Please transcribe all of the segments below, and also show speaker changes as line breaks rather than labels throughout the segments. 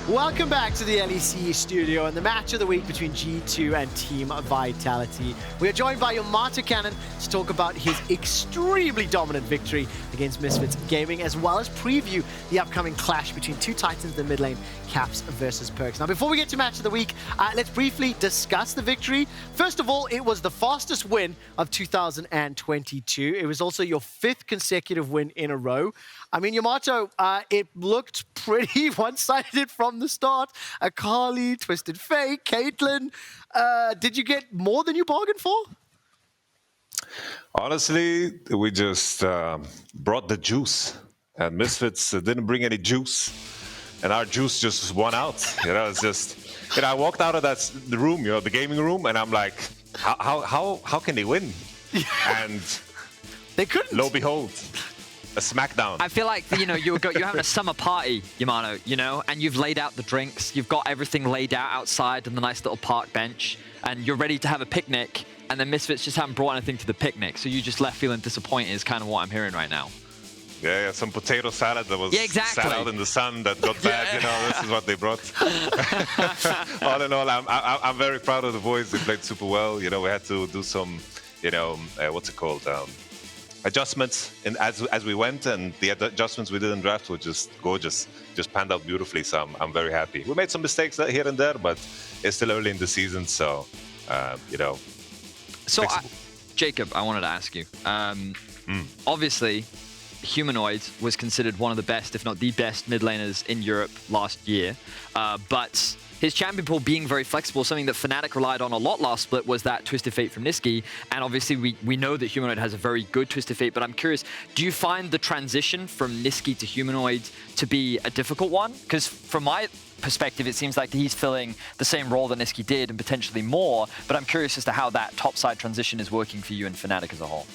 Welcome back to the LEC studio and the match of the week between G2 and Team Vitality. We are joined by YamatoCannon to talk about his extremely dominant victory against Misfits Gaming, as well as preview the upcoming clash between two titans in the mid lane, Caps versus Perkz. Now, before we get to match of the week, let's briefly discuss the victory. First of all, it was the fastest win of 2022. It was also your 5th consecutive win in a row. I mean, Yamato, it looked pretty one-sided from the start. Akali, Twisted Fate, Caitlyn. Did you get more than you bargained for?
Honestly, we just brought the juice. And Misfits didn't bring any juice. And our juice just won out. You know, it's just... You know, I walked out of the room, you know, the gaming room, and I'm like, how can they win? And...
They couldn't.
Lo and behold. A smackdown.
I feel like, you know, you're having a summer party, Yamato, you know, and you've laid out the drinks, you've got everything laid out outside on the nice little park bench, and you're ready to have a picnic, and then Misfits just haven't brought anything to the picnic, so you just left feeling disappointed is kind of what I'm hearing right now.
Yeah, some potato salad that was
exactly.
sat out in the sun that got bad, you know, this is what they brought. All in all, I'm very proud of the boys. They played super well. You know, we had to do some, you know, what's it called? Adjustments as we went, and the adjustments we did in draft were just gorgeous, just panned out beautifully. So I'm very happy. We made some mistakes here and there, but it's still early in the season, so you know.
So Jacob, I wanted to ask you. Obviously, Humanoid was considered one of the best, if not the best, mid laners in Europe last year, but his champion pool being very flexible, something that Fnatic relied on a lot last split was that Twisted Fate from Nisqy. And obviously we know that Humanoid has a very good Twisted Fate, but I'm curious, do you find the transition from Nisqy to Humanoid to be a difficult one? Because from my perspective, it seems like he's filling the same role that Nisqy did and potentially more, but I'm curious as to how that topside transition is working for you and Fnatic as a whole.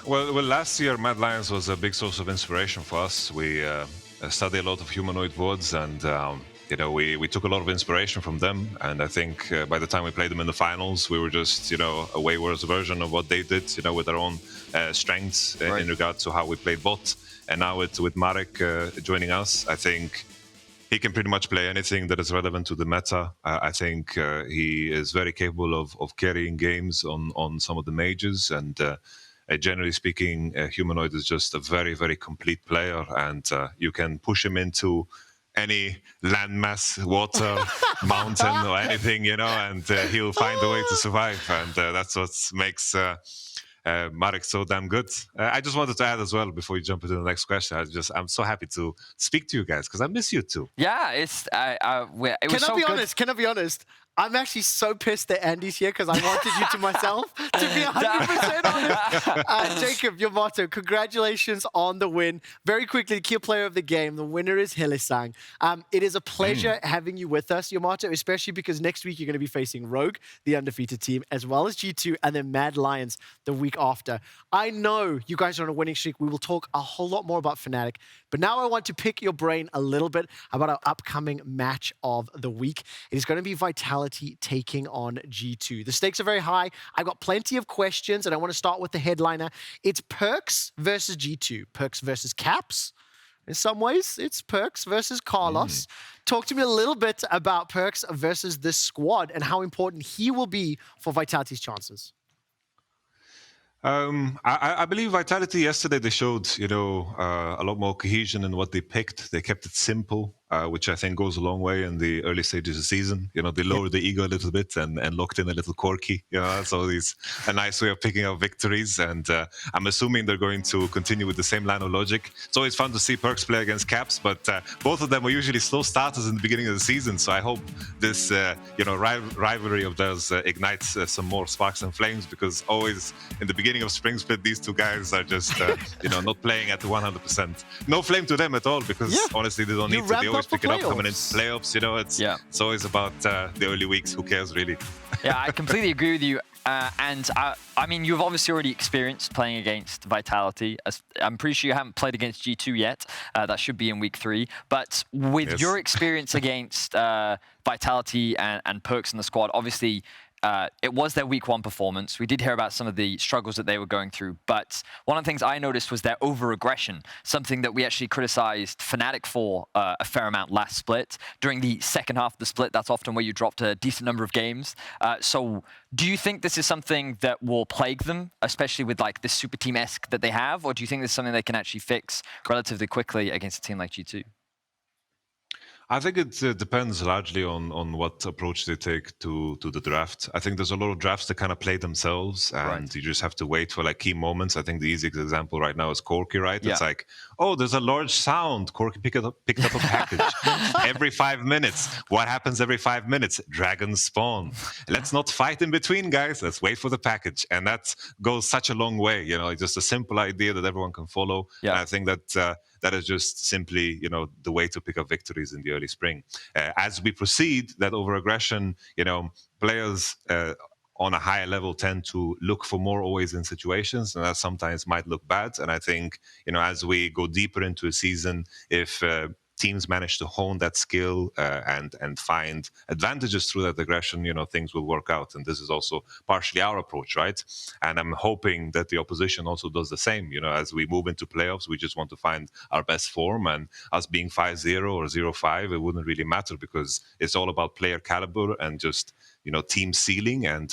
Well, last year Mad Lions was a big source of inspiration for us. We studied a lot of Humanoid VoDs, and you know, we took a lot of inspiration from them, and I think by the time we played them in the finals, we were just, you know, a way worse version of what they did, you know, with their own strengths in regards to how we played bot. And now with Marek joining us, I think he can pretty much play anything that is relevant to the meta. I think he is very capable of carrying games on some of the majors, and generally speaking, Humanoid is just a very, very complete player, and you can push him into any landmass, water, mountain, or anything, you know, and he'll find a way to survive. And that's what makes Marek so damn good. I just wanted to add as well, before you jump into the next question, I'm so happy to speak to you guys, because I miss you too.
Yeah, it was so good.
Can I be honest? I'm actually so pissed that Andy's here because I wanted you to myself, to be 100% honest. Jacob, Yamato, congratulations on the win. Very quickly, the key player of the game, the winner is Hylissang. It is a pleasure having you with us, Yamato, especially because next week you're going to be facing Rogue, the undefeated team, as well as G2, and then Mad Lions the week after. I know you guys are on a winning streak. We will talk a whole lot more about Fnatic, but now I want to pick your brain a little bit about our upcoming match of the week. It is going to be Vitality taking on G2. The stakes are very high. I've got plenty of questions, and I want to start with the headliner. It's Perkz versus G2. Perkz versus Caps. In some ways, it's Perkz versus Carlos. Talk to me a little bit about Perkz versus this squad and how important he will be for Vitality's chances.
I believe Vitality yesterday, they showed, you know, a lot more cohesion in what they picked. They kept it simple, which I think goes a long way in the early stages of the season. You know, they lowered the ego a little bit and locked in a little Corki. You know, so it's a nice way of picking up victories. And I'm assuming they're going to continue with the same line of logic. It's always fun to see Perkz play against Caps, but both of them were usually slow starters in the beginning of the season. So I hope this, you know, rivalry of theirs ignites some more sparks and flames, because always in the beginning of Spring Split, these two guys are just, you know, not playing at 100%. No flame to them at all, because honestly, they don't need to. They always pick it up coming into playoffs. You know, it's always about the early weeks. Who cares, really?
Yeah, I completely agree with you. And I mean, you've obviously already experienced playing against Vitality. I'm pretty sure you haven't played against G2 yet. That should be in week 3. But with your experience against Vitality and Perkz in the squad, obviously, it was their week 1 performance. We did hear about some of the struggles that they were going through, but one of the things I noticed was their over-aggression, something that we actually criticized Fnatic for a fair amount last split. During the second half of the split, that's often where you dropped a decent number of games. So do you think this is something that will plague them, especially with like this super team-esque that they have, or do you think this is something they can actually fix relatively quickly against a team like G2?
I think it depends largely on what approach they take to the draft. I think there's a lot of drafts that kind of play themselves, and you just have to wait for like key moments. I think the easiest example right now is Corki, right? Yeah. It's like, oh, there's a large sound. Corki picked up a package every 5 minutes. What happens every 5 minutes? Dragons spawn. Let's not fight in between, guys. Let's wait for the package, and that goes such a long way. You know, just a simple idea that everyone can follow. Yeah. And I think that. That is just simply, you know, the way to pick up victories in the early spring. As we proceed, that over-aggression, you know, players on a higher level tend to look for more always in situations, and that sometimes might look bad. And I think, you know, as we go deeper into a season, if teams manage to hone that skill and find advantages through that aggression, you know, things will work out. And this is also partially our approach, right? And I'm hoping that the opposition also does the same. You know, as we move into playoffs, we just want to find our best form, and us being 5-0 or 0-5, it wouldn't really matter, because it's all about player caliber and just, you know, team ceiling. And,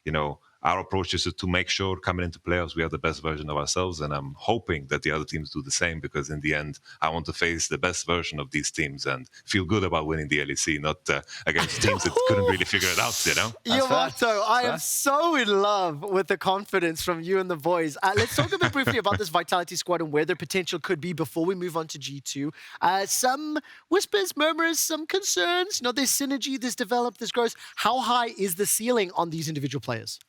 you know, our approach is to make sure coming into playoffs we have the best version of ourselves, and I'm hoping that the other teams do the same, because in the end I want to face the best version of these teams and feel good about winning the LEC, not against teams that couldn't really figure it out, you know?
Yamato, I am so in love with the confidence from you and the boys. Let's talk a bit briefly about this Vitality squad and where their potential could be before we move on to G2. Some whispers, murmurs, some concerns. You know, there's synergy, there's develop, there's growth. How high is the ceiling on these individual players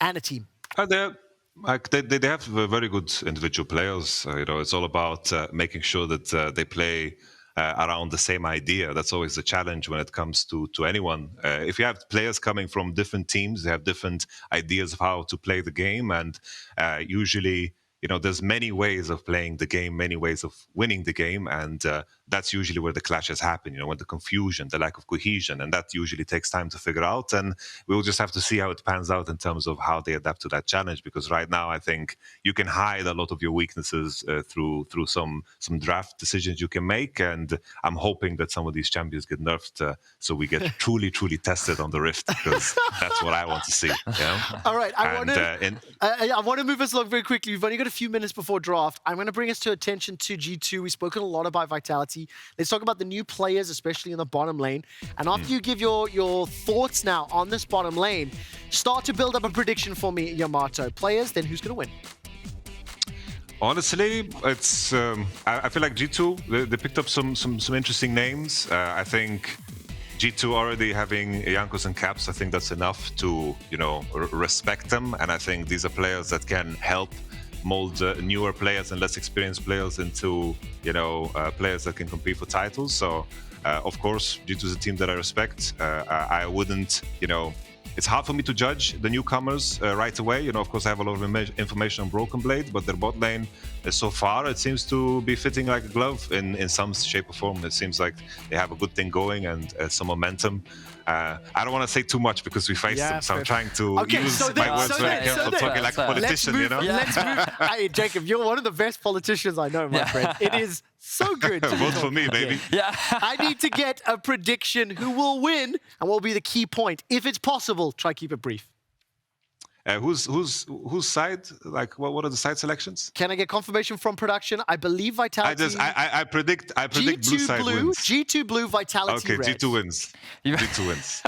and a team?
They have very good individual players. You know, it's all about making sure that they play around the same idea. That's always the challenge when it comes to anyone. If you have players coming from different teams, they have different ideas of how to play the game, and usually, you know, there's many ways of playing the game, many ways of winning the game, and that's usually where the clashes happen, you know, when the confusion, the lack of cohesion, and that usually takes time to figure out. And we'll just have to see how it pans out in terms of how they adapt to that challenge, because right now I think you can hide a lot of your weaknesses through some draft decisions you can make, and I'm hoping that some of these champions get nerfed so we get truly tested on the Rift, because that's what I want to see. You know?
All right, I want to move us along very quickly. We've only got a few minutes before draft. I'm going to bring us to attention to G2. We've spoken a lot about Vitality. Let's talk about the new players, especially in the bottom lane. And after you give your thoughts now on this bottom lane, start to build up a prediction for me, Yamato. Players, then who's going to win?
Honestly, it's I feel like G2, they picked up some interesting names. I think G2 already having Jankos and Caps, I think that's enough to, you know, respect them. And I think these are players that can help mold newer players and less experienced players into, you know, players that can compete for titles. So, of course, G2 is a team that I respect. I wouldn't, you know, it's hard for me to judge the newcomers right away. You know, of course, I have a lot of information on BrokenBlade, but their bot lane, so far, it seems to be fitting like a glove in some shape or form. It seems like they have a good thing going and some momentum. I don't want to say too much because we face them, so I'm trying to use my words very carefully, talking like a politician, you know?
Let's move. Hey, Jacob, you're one of the best politicians I know, my friend. It is so good to
vote for me, baby.
Yeah. I need to get a prediction who will win and what will be the key point. If it's possible, try keep it brief.
Whose side? Like, what are the side selections?
Can I get confirmation from production? I believe Vitality.
I predict
G2
blue side wins.
G2 blue, Vitality red.
G2 wins. G2 wins.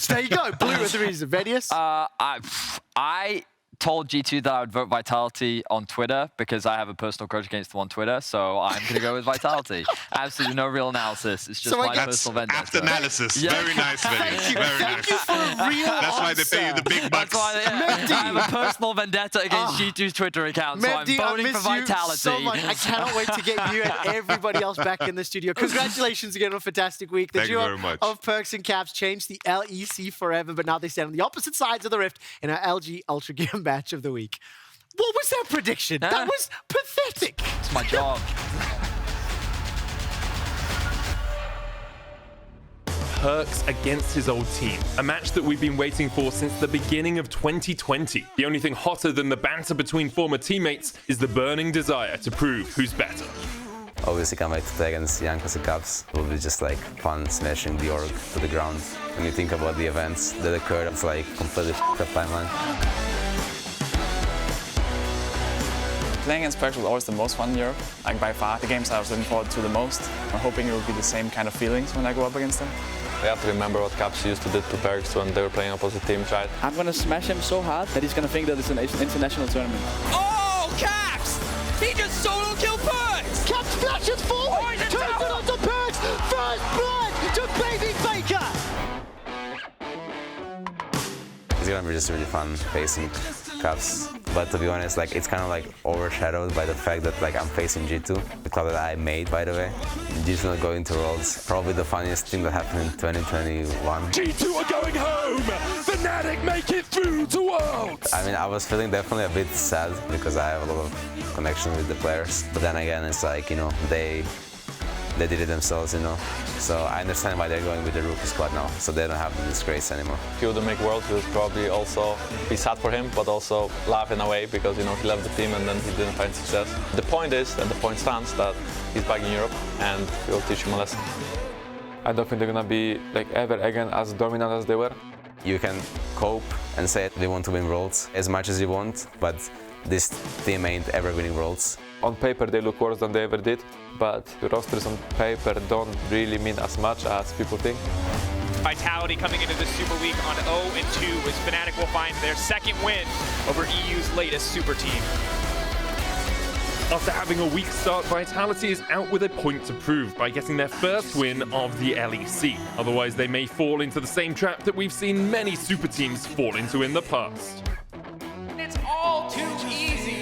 There you go. Blue is the reason. Vedius?
I told G2 that I would vote Vitality on Twitter because I have a personal grudge against them on Twitter, so I'm going to go with Vitality. Absolutely no real analysis. It's just my personal vendetta.
After analysis. Yeah. Very nice, Vedius. Very nice.
You for a real
That's why they pay you the big bucks.
That's why I have a personal vendetta against G2's Twitter account, so I'm voting for Vitality.
So much. I cannot wait to get you and everybody else back in the studio. Congratulations again on a fantastic week. The duo of Perkz and Caps changed the LEC forever, but now they stand on the opposite sides of the Rift in our LG Ultra Gear match of the week. What was that prediction? That was pathetic.
It's my job.
Perkz against his old team. A match that we've been waiting for since the beginning of 2020. The only thing hotter than the banter between former teammates is the burning desire to prove who's better.
Obviously can't wait to play against Jankos and Caps. It will be just like fun smashing the org to the ground. When you think about the events that occurred, it's like completely f***ed up timeline.
Playing against Perkz was always the most fun in Europe, like by far. The games I was looking forward to the most. I'm hoping it will be the same kind of feelings when I go up against them.
We have to remember what Caps used to do to Perkz when they were playing opposite teams, right?
I'm gonna smash him so hard that he's gonna think that it's an international tournament.
Oh, Caps! He just solo killed Perkz!
Caps flashes forward! Turns it onto Perkz! First blood to Baby Faker!
It's gonna be just really fun facing Caps. But to be honest, like it's kind of like overshadowed by the fact that like I'm facing G2, the club that I made, by the way. G2 not going to Worlds, probably the funniest thing that happened in 2021.
G2 are going home! Fnatic make it through to Worlds!
I mean, I was feeling definitely a bit sad because I have a lot of connection with the players. But then again, it's like, you know, they did it themselves, you know. So I understand why they're going with the rookie squad now, so they don't have the disgrace anymore.
If he wouldn't make Worlds, we would probably also be sad for him, but also laugh in a way because, you know, he left the team and then he didn't find success. The point is, and the point stands, that he's back in Europe and we will teach him a lesson.
I don't think they're gonna be like ever again as dominant as they were.
You can cope and say we want to win Worlds as much as you want, but this team ain't ever winning Worlds.
On paper they look worse than they ever did, but the rosters on paper don't really mean as much as people think.
Vitality coming into the Super League on 0-2 as Fnatic will find their second win over EU's latest super team.
After having a weak start, Vitality is out with a point to prove by getting their first win of the LEC. Otherwise, they may fall into the same trap that we've seen many super teams fall into in the past.
It's all too easy.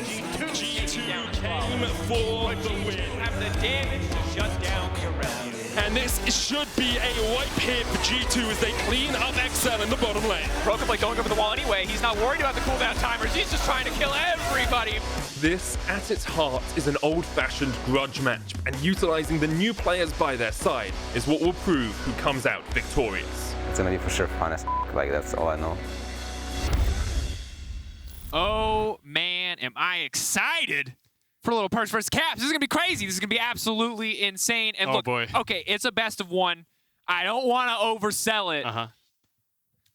G2 came for the win.
Have the damage to shut down the Aurelion.
And this should be a wipe here for G2 as they clean up XL in the bottom lane.
BrokenBlade going over the wall anyway. He's not worried about the cooldown timers. He's just trying to kill everybody.
This, at its heart, is an old-fashioned grudge match, and utilizing the new players by their side is what will prove who comes out victorious.
It's gonna be for sure fun as like that's all I know.
Oh man, am I excited for a little Perkz versus Caps. This is gonna be crazy. This is gonna be absolutely insane. And look,
boy.
Okay, it's a best of one. I don't want to oversell it,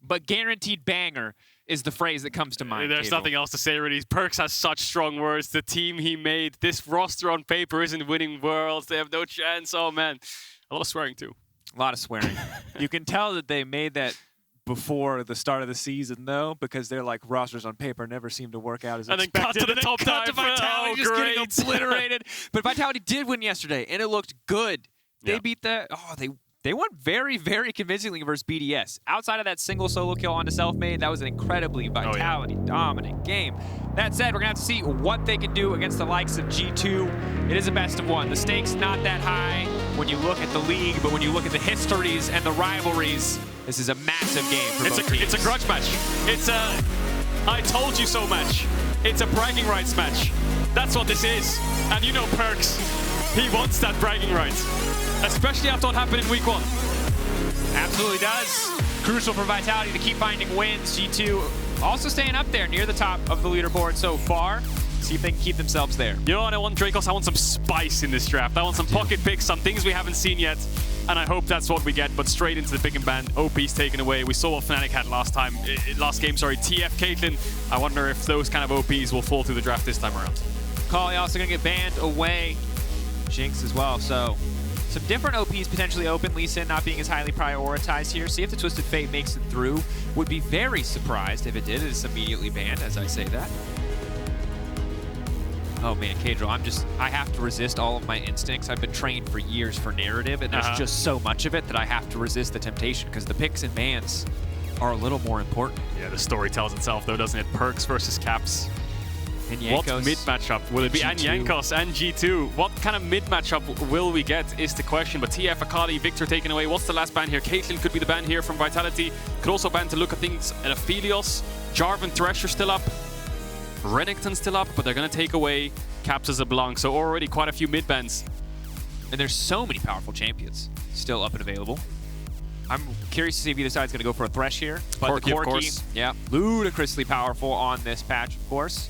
but guaranteed banger is the phrase that comes to mind.
There's
Caedrel.
nothing else to say, really. Perkz has such strong words. The team he made, this roster on paper isn't winning Worlds. They have no chance. Oh, man. A lot of swearing, too.
A lot of swearing. You can tell that they made that before the start of the season, though, because they're like rosters on paper never seem to work out as
and
expected.
Then cut to the top
cut to Vitality, just getting obliterated. But Vitality did win yesterday, and it looked good. They beat the... Oh, they won very, very convincingly versus BDS. Outside of that single solo kill onto Selfmade, that was an incredibly Vitality-dominant game. That said, we're going to have to see what they can do against the likes of G2. It is a best of one. The stakes not that high when you look at the league, but when you look at the histories and the rivalries, this is a massive game for both teams.
It's a grudge match. It's a I told you so match. It's a bragging rights match. That's what this is. And you know Perkz, he wants that bragging rights. Especially after what happened in week 1.
Absolutely does. Crucial for Vitality to keep finding wins. G2 also staying up there near the top of the leaderboard so far. See if they can keep themselves there.
You know what I want, Drakos? I want some spice in this draft. I want some pocket picks, some things we haven't seen yet. And I hope that's what we get, but straight into the pick and ban. OP's taken away. We saw what Fnatic had last game, TF Caitlyn. I wonder if those kind of OPs will fall through the draft this time around.
Kali also going to get banned away. Jinx as well, so... Some different OPs potentially open. Lee Sin not being as highly prioritized here. See if the Twisted Fate makes it through. Would be very surprised if it did. It's immediately banned as I say that. Oh man, Caedrel, I have to resist all of my instincts. I've been trained for years for narrative, and there's just so much of it that I have to resist the temptation because the picks and bans are a little more important.
Yeah, the story tells itself though, doesn't it? Perkz versus Caps.
And Jankos,
what mid matchup will it be? And Jankos and G2. What kind of mid matchup will we get is the question. But TF, Akali, Victor taken away. What's the last ban here? Caitlyn could be the ban here from Vitality. Could also ban to look at things at Aphelios. Jarvan, Thresh are still up. Renekton still up, but they're going to take away Caps as a belong. So already quite a few mid bans.
And there's so many powerful champions still up and available. I'm curious to see if either side's going to go for a Thresh here. But
Corki,
the Corki,
of course.
yeah, ludicrously powerful on this patch, of course.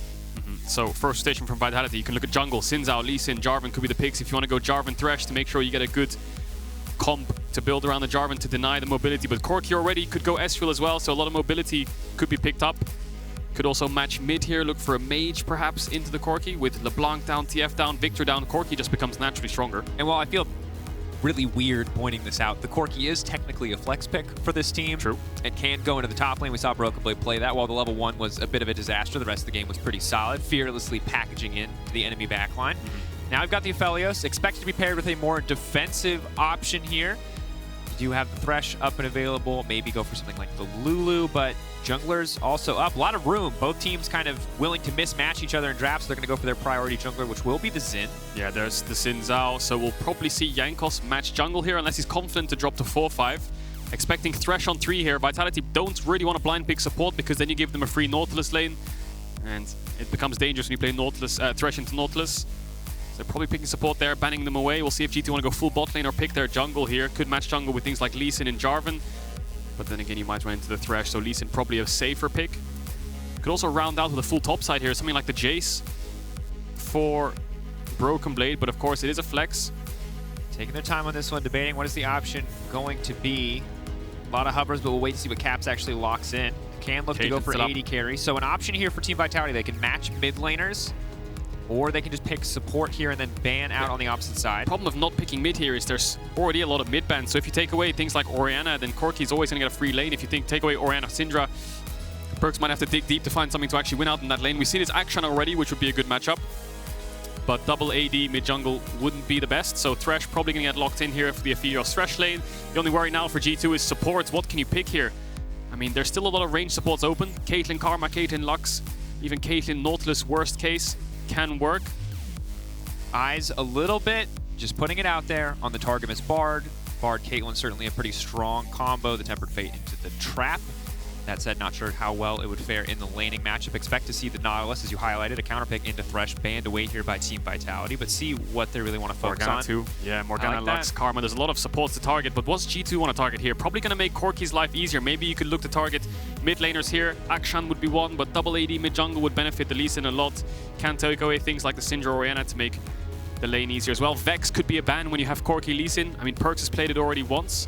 So first station from Vitality, you can look at jungle. Xin Zhao, Lee Sin, Jarvan could be the picks if you want to go Jarvan Thresh to make sure you get a good comp to build around the Jarvan to deny the mobility. But Corki already could go Ezreal as well, so a lot of mobility could be picked up. Could also match mid here, look for a mage perhaps into the Corki with LeBlanc down, TF down, Victor down. Corki just becomes naturally stronger.
And while I feel really weird pointing this out, the Corki is technically a flex pick for this team.
True.
It can go into the top lane. We saw BrokenBlade play that. While the level 1 was a bit of a disaster, the rest of the game was pretty solid, fearlessly packaging in the enemy backline. Now we've got the Aphelios, expected to be paired with a more defensive option here. You do have the Thresh up and available, maybe go for something like the Lulu, but junglers also up. A lot of room. Both teams kind of willing to mismatch each other in drafts. They're going to go for their priority jungler, which will be the Xin.
Yeah, there's the Xin Zhao, so we'll probably see Jankos match jungle here unless he's confident to drop to 4-5. Expecting Thresh on 3 here. Vitality don't really want to blind pick support because then you give them a free Nautilus lane, and it becomes dangerous when you play Nautilus, Thresh into Nautilus. They're probably picking support there, banning them away. We'll see if G2 want to go full bot lane or pick their jungle here. Could match jungle with things like Lee Sin and Jarvan. But then again, you might run into the Thresh, so Lee Sin probably a safer pick. Could also round out with a full top side here, something like the Jace for BrokenBlade, but of course it is a flex.
Taking their time on this one, debating what is the option going to be. A lot of hovers, but we'll wait to see what Caps actually locks in. Can look to go for AD carry. So an option here for Team Vitality, they can match mid laners, or they can just pick support here and then ban out on the opposite side.
The problem of not picking mid here is there's already a lot of mid bans. So if you take away things like Orianna, then Corki is always going to get a free lane. If you take away Orianna, Syndra, Perkz might have to dig deep to find something to actually win out in that lane. We've seen his action already, which would be a good matchup. But double AD mid jungle wouldn't be the best. So Thresh probably going to get locked in here for the Aphelios Thresh lane. The only worry now for G2 is supports. What can you pick here? I mean, there's still a lot of range supports open. Caitlyn Karma, Caitlyn Lux, even Caitlyn Nautilus, worst case, can work.
Eyes a little bit, just putting it out there on the Targamas Bard. Bard Caitlyn certainly a pretty strong combo. The Tempered Fate into the Trap. That said, not sure how well it would fare in the laning matchup. Expect to see the Nautilus, as you highlighted, a counter pick into Thresh, banned away here by Team Vitality, but see what they really want to focus
Morgana
on.
too. Yeah, Morgana,
like
Lux, Karma. There's a lot of supports to target, but what's G2 want to target here? Probably going to make Corki's life easier. Maybe you could look to target mid laners here. Akshan would be one, but double AD mid jungle would benefit the Lee Sin a lot. Can take away things like the Syndra Orianna to make the lane easier as well. Vex could be a ban when you have Corki Lee Sin. I mean, Perkz has played it already once.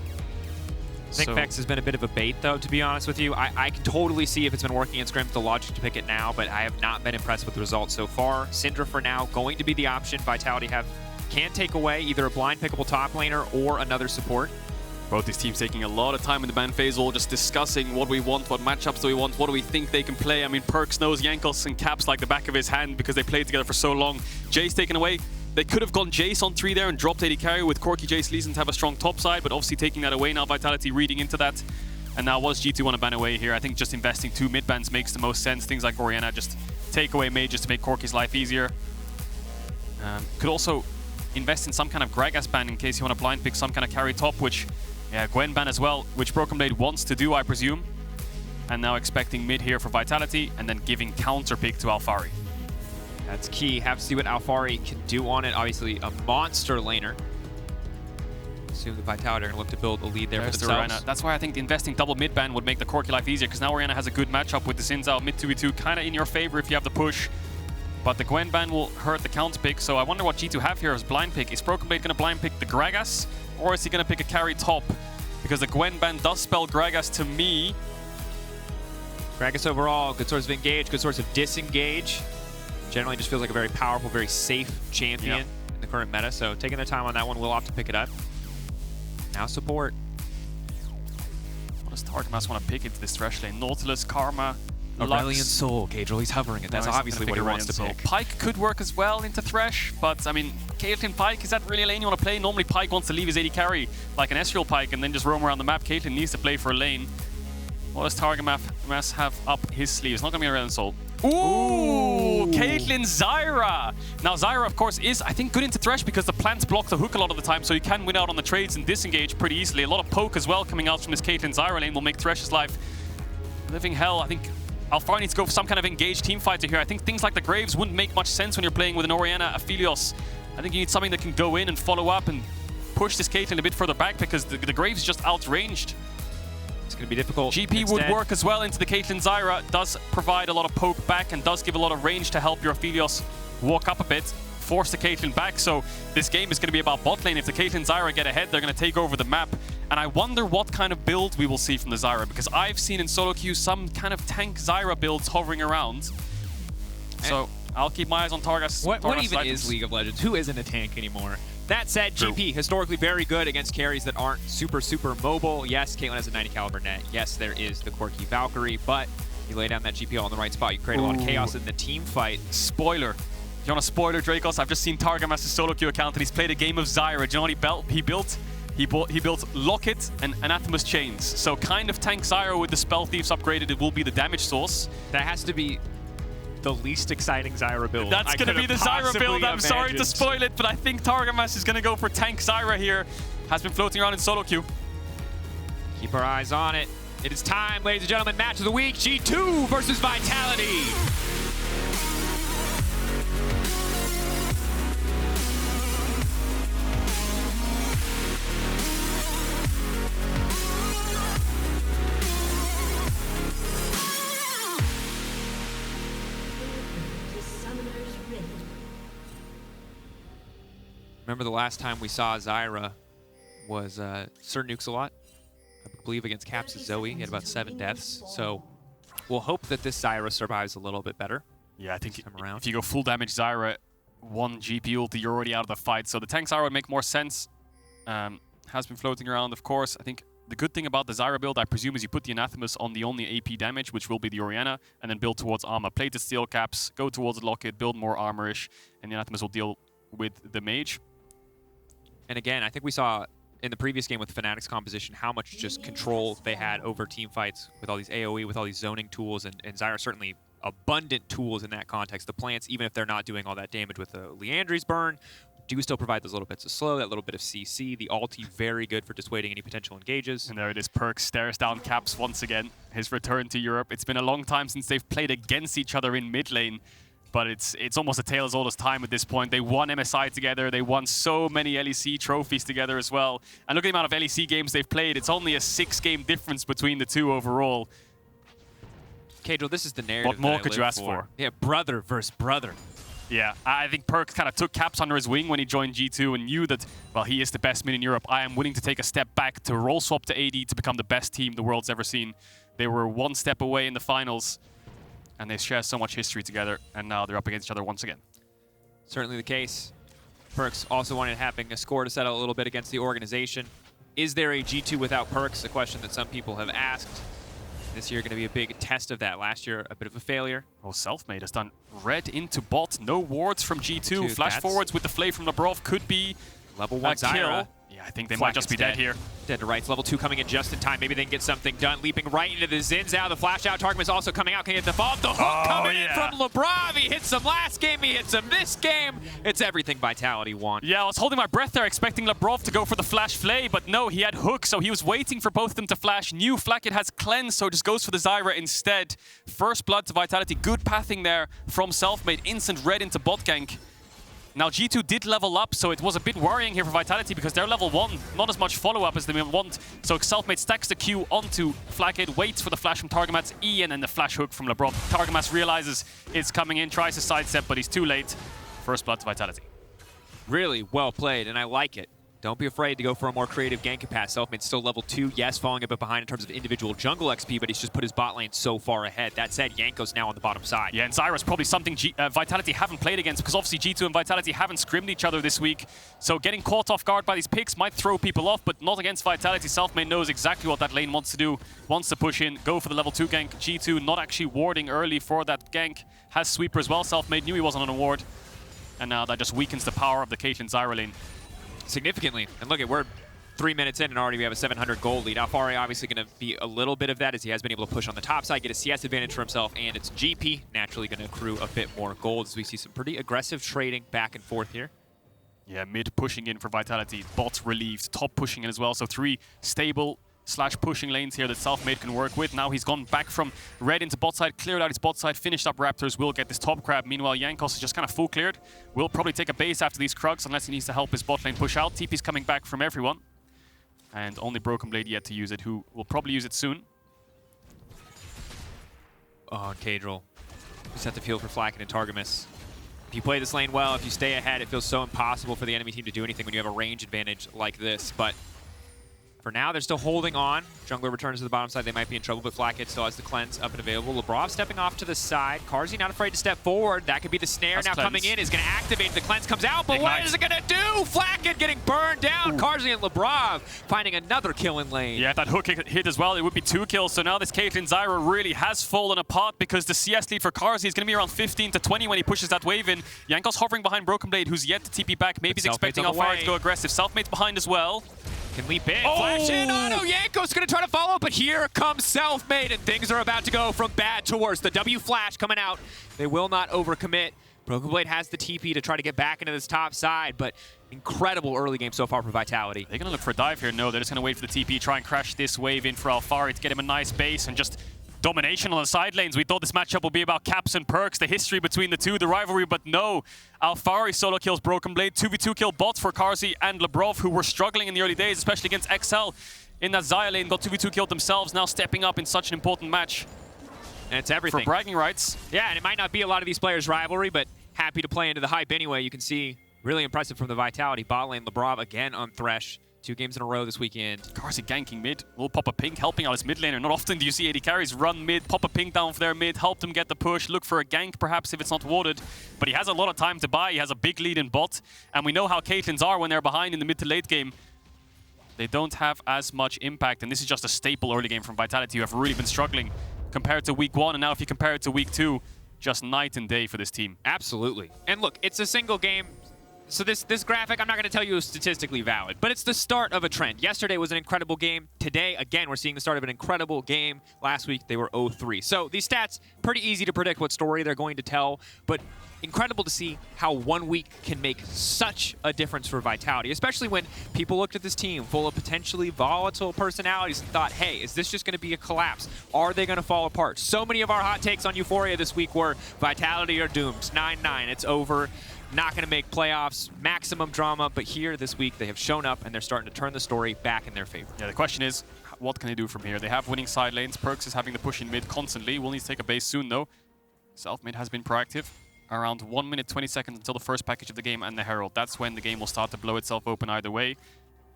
I think Vex has been a bit of a bait, though, to be honest with you. I can totally see if it's been working in Scrim, the logic to pick it now, but I have not been impressed with the results so far. Syndra, for now, going to be the option. Vitality can take away either a blind pickable top laner or another support.
Both these teams taking a lot of time in the ban phase, all just discussing what we want, what matchups do we want, what do we think they can play. I mean, Perkz knows Jankos and Caps like the back of his hand because they played together for so long. Jace taken away. They could have gone Jace on 3 there and dropped AD carry with Corki, Jace, Lee Sin to have a strong top side, but obviously taking that away now, Vitality reading into that. And now was G2 want to ban away here? I think just investing 2 mid bans makes the most sense. Things like Orianna, just take away mages to make Corki's life easier. Could also invest in some kind of Gragas ban in case you want to blind pick some kind of carry top, which, yeah, Gwen ban as well, which BrokenBlade wants to do, I presume. And now expecting mid here for Vitality, and then giving counter pick to Alphari.
That's key. Have to see what Alphari can do on it. Obviously, a monster laner. Assume the Vitality are going to look to build a lead there for themselves.
That's why I think the investing double mid ban would make the Corki life easier, because now Orianna has a good matchup with the Xin Zhao mid 2v2, kind of in your favor if you have the push. But the Gwen ban will hurt the counter pick, so I wonder what G2 have here as blind pick. Is BrokenBlade going to blind pick the Gragas, or is he going to pick a carry top? Because the Gwen ban does spell Gragas to me.
Gragas overall, good source of engage, good source of disengage. Generally just feels like a very powerful, very safe champion in the current meta. So taking their time on that one, we'll opt to pick it up. Now support.
What does Targamas want to pick into this Thresh lane? Nautilus, Karma,
Aurelion Soul, Caedrel, he's hovering it. That's obviously what he wants to pick.
Pyke could work as well into Thresh, but I mean, Caitlyn Pyke, is that really a lane you want to play? Normally Pyke wants to leave his AD carry like an Ezreal Pyke and then just roam around the map. Caitlyn needs to play for a lane. What does Targamas have up his sleeve? It's not going to be Aurelion Soul. Ooh, Caitlyn Zyra. Now Zyra, of course, is, I think, good into Thresh because the plants block the hook a lot of the time, so you can win out on the trades and disengage pretty easily. A lot of poke as well coming out from this Caitlyn Zyra lane will make Thresh's life living hell. I think Alphari needs to go for some kind of engaged team fighter here. I think things like the Graves wouldn't make much sense when you're playing with an Orianna Aphelios. I think you need something that can go in and follow up and push this Caitlyn a bit further back because the Graves is just outranged.
It's going to be difficult.
GP would work as well into the Caitlyn Zyra. Does provide a lot of poke back and does give a lot of range to help your Aphelios walk up a bit, force the Caitlyn back. So this game is going to be about bot lane. If the Caitlyn Zyra get ahead, they're going to take over the map. And I wonder what kind of build we will see from the Zyra, because I've seen in solo queue some kind of tank Zyra builds hovering around. So I'll keep my eyes on Targamas.
What even is League of Legends? Who isn't a tank anymore? That said, GP, historically very good against carries that aren't super mobile. Yes, Caitlyn has a 90 caliber net. Yes, there is the Corki Valkyrie, but you lay down that GP all in the right spot. You create a lot of chaos in the team fight.
Spoiler. You want a spoiler, Drakos? I've just seen Targamas' solo queue account and he's played a game of Zyra. Do you know what he built? He built Locket and Anathema's Chains. So kind of tank Zyra with the Spell Thieves upgraded. It will be the damage source.
That has to be the least exciting Zyra build.
That's going to be the Zyra build. I'm sorry to spoil it, but I think Targamas is going to go for tank Zyra here. Has been floating around in solo queue.
Keep our eyes on it. It is time, ladies and gentlemen, match of the week, G2 versus Vitality. Remember the last time we saw Zyra was Sir Nukes-a-Lot, I believe against Caps' Zoe. He had about 7 deaths. So we'll hope that this Zyra survives a little bit better.
Yeah, I think if you go full damage Zyra, 1 GP ulti, you're already out of the fight. So the tank Zyra would make more sense. Has been floating around, of course. I think the good thing about the Zyra build, I presume, is you put the Anathemas on the only AP damage, which will be the Orianna, and then build towards armor. Play the steel caps, go towards the Locket, build more armor-ish, and the Anathemas will deal with the mage.
And again, I think we saw in the previous game with Fnatic's composition how much just control they had over team fights with all these AoE, with all these zoning tools, and Zyra certainly abundant tools in that context. The plants, even if they're not doing all that damage with the Leandry's burn, do still provide those little bits of slow, that little bit of CC. The ulti, very good for dissuading any potential engages.
And there it is, Perkz stares down Caps once again. His return to Europe. It's been a long time since they've played against each other in mid lane. But it's almost a tale as old as time at this point. They won MSI together. They won so many LEC trophies together as well. And look at the amount of LEC games they've played. It's only a 6-game difference between the two overall.
Caedrel, this is the narrative.
What more could you ask for?
Yeah, brother versus brother.
Yeah, I think Perkz kind of took Caps under his wing when he joined G2 and knew that, well, he is the best mid in Europe. I am willing to take a step back to role swap to AD to become the best team the world's ever seen. They were 1 step away in the finals. And they share so much history together, and now they're up against each other once again.
Certainly the case. Perkz also wanted having a score to settle a little bit against the organization. Is there a G2 without Perkz? A question that some people have asked. This year going to be a big test of that. Last year, a bit of a failure.
Oh, Selfmade has done red into bot. No wards from G2. Flash forwards with the flay from Labrov could be
level 1 Zyra.
Yeah, I think they might just be dead here.
Dead to rights. Level 2 coming in just in time. Maybe they can get something done. Leaping right into the Xin Zhao. The flash out. Targamas also coming out. Can get the fall. The hook coming in from Labrov. He hits him last game. He hits him this game. It's everything Vitality want.
Yeah, I was holding my breath there, expecting Labrov to go for the flash flay, but no, he had hook, so he was waiting for both of them to flash. Knew Flakked has cleanse, so just goes for the Zyra instead. First blood to Vitality. Good pathing there from Selfmade. Instant red into bot gank. Now, G2 did level up, so it was a bit worrying here for Vitality because they're level 1. Not as much follow-up as they want. So Selfmade stacks the Q onto Flakked, waits for the flash from Targamas, E, and then the flash hook from Labrov. Targamas realizes it's coming in, tries to sidestep, but he's too late. First blood to Vitality.
Really well played, and I like it. Don't be afraid to go for a more creative gank path. Selfmade's still level 2. Yes, falling a bit behind in terms of individual jungle XP, but he's just put his bot lane so far ahead. That said, Jankos now on the bottom side.
Yeah, and Zyra's probably something Vitality haven't played against because obviously G2 and Vitality haven't scrimmed each other this week. So getting caught off guard by these picks might throw people off, but not against Vitality. Selfmade knows exactly what that lane wants to do. Wants to push in, go for the level 2 gank. G2 not actually warding early for that gank. Has sweeper as well. Selfmade knew he wasn't on a ward. And now that just weakens the power of the Caitlyn Zyra lane.
Significantly. And look, we're 3 minutes in and already we have a 700 gold lead. Alphari obviously going to be a little bit of that as he has been able to push on the top side, get a CS advantage for himself, and it's GP naturally going to accrue a bit more gold as we see some pretty aggressive trading back and forth here.
Yeah, mid pushing in for Vitality, bot relieved, top pushing in as well. So 3 stable / pushing lanes here that Selfmade can work with. Now he's gone back from red into bot side, cleared out his bot side, finished up Raptors, will get this top crab. Meanwhile, Jankos is just kind of full cleared. Will probably take a base after these Krugs unless he needs to help his bot lane push out. TP's coming back from everyone. And only BrokenBlade yet to use it, who will probably use it soon.
Oh, Caedrel. Just have to feel for Flakked and Targamas. If you play this lane well, if you stay ahead, it feels so impossible for the enemy team to do anything when you have a range advantage like this. But for now, they're still holding on. Jungler returns to the bottom side. They might be in trouble, but Flakked still has the cleanse up and available. Labrov stepping off to the side. Carzzy not afraid to step forward. That could be the snare.
That's
now
cleanse.
Coming in is going to activate. The cleanse comes out, but
Ignite.
what is it going to do? Flakked getting burned down. Carzzy and Labrov finding another kill in lane.
Yeah, that hook hit as well. It would be 2 kills. So now this Caitlyn Zyra really has fallen apart because the CS lead for Carzzy is going to be around 15 to 20 when he pushes that wave in. Jankos hovering behind BrokenBlade, who's yet to TP back. Maybe he's expecting Alphari to go aggressive. Selfmade's behind as well.
Can leap in. Flash in. Auto. Jankos going to try to follow, but here comes Selfmade, and things are about to go from bad to worse. The W flash coming out. They will not overcommit. BrokenBlade has the TP to try to get back into this top side, but incredible early game so far for Vitality.
They're going to look for a dive here. No, they're just going to wait for the TP, try and crash this wave in for Alphari to get him a nice base and just domination on the side lanes. We thought this matchup would be about Caps and Perkz, the history between the two, the rivalry, but no. Alphari solo kills BrokenBlade, 2v2 kill bots for Carzzy and Labrov, who were struggling in the early days, especially against XL in that Zyra lane, got 2v2 killed themselves, now stepping up in such an important match.
And it's everything.
For bragging rights.
Yeah, and it might not be a lot of these players' rivalry, but happy to play into the hype anyway. You can see really impressive from the Vitality. Bot lane, Labrov again on Thresh. 2 games in a row this weekend.
Carzzy ganking mid. Will pop a pink, helping out his mid laner. Not often do you see AD carries run mid, pop a pink down for their mid, help them get the push, look for a gank perhaps if it's not warded. But he has a lot of time to buy. He has a big lead in bot. And we know how Caitlyn's are when they're behind in the mid to late game. They don't have as much impact. And this is just a staple early game from Vitality, who have really been struggling compared to week 1. And now if you compare it to week 2, just night and day for this team.
Absolutely. And look, it's a single game. So this graphic, I'm not going to tell you is statistically valid, but it's the start of a trend. Yesterday was an incredible game. Today, again, we're seeing the start of an incredible game. Last week, they were 0-3. So these stats, pretty easy to predict what story they're going to tell, but incredible to see how 1 week can make such a difference for Vitality, especially when people looked at this team full of potentially volatile personalities and thought, hey, is this just going to be a collapse? Are they going to fall apart? So many of our hot takes on Euphoria this week were Vitality are doomed. 9-9, it's over. Not going to make playoffs, maximum drama, but here this week they have shown up and they're starting to turn the story back in their favor.
Yeah, the question is, what can they do from here? They have winning side lanes. Perkz is having the push in mid constantly. Will need to take a base soon though. Selfmade has been proactive. Around 1 minute 20 seconds until the first package of the game and the Herald. That's when the game will start to blow itself open either way.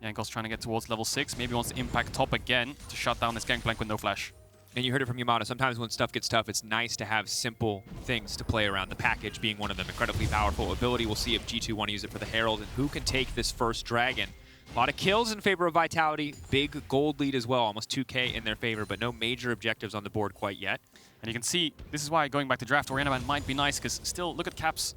Jankos trying to get towards level 6. Maybe wants to impact top again to shut down this Gangplank with no flash.
And you heard it from Yamato, sometimes when stuff gets tough, it's nice to have simple things to play around, the package being one of them. Incredibly powerful ability. We'll see if G2 want to use it for the Herald and who can take this first dragon. A lot of kills in favor of Vitality. Big gold lead as well, almost 2K in their favor, but no major objectives on the board quite yet.
And you can see, this is why going back to draft, Orianna might be nice, because still, look at Caps.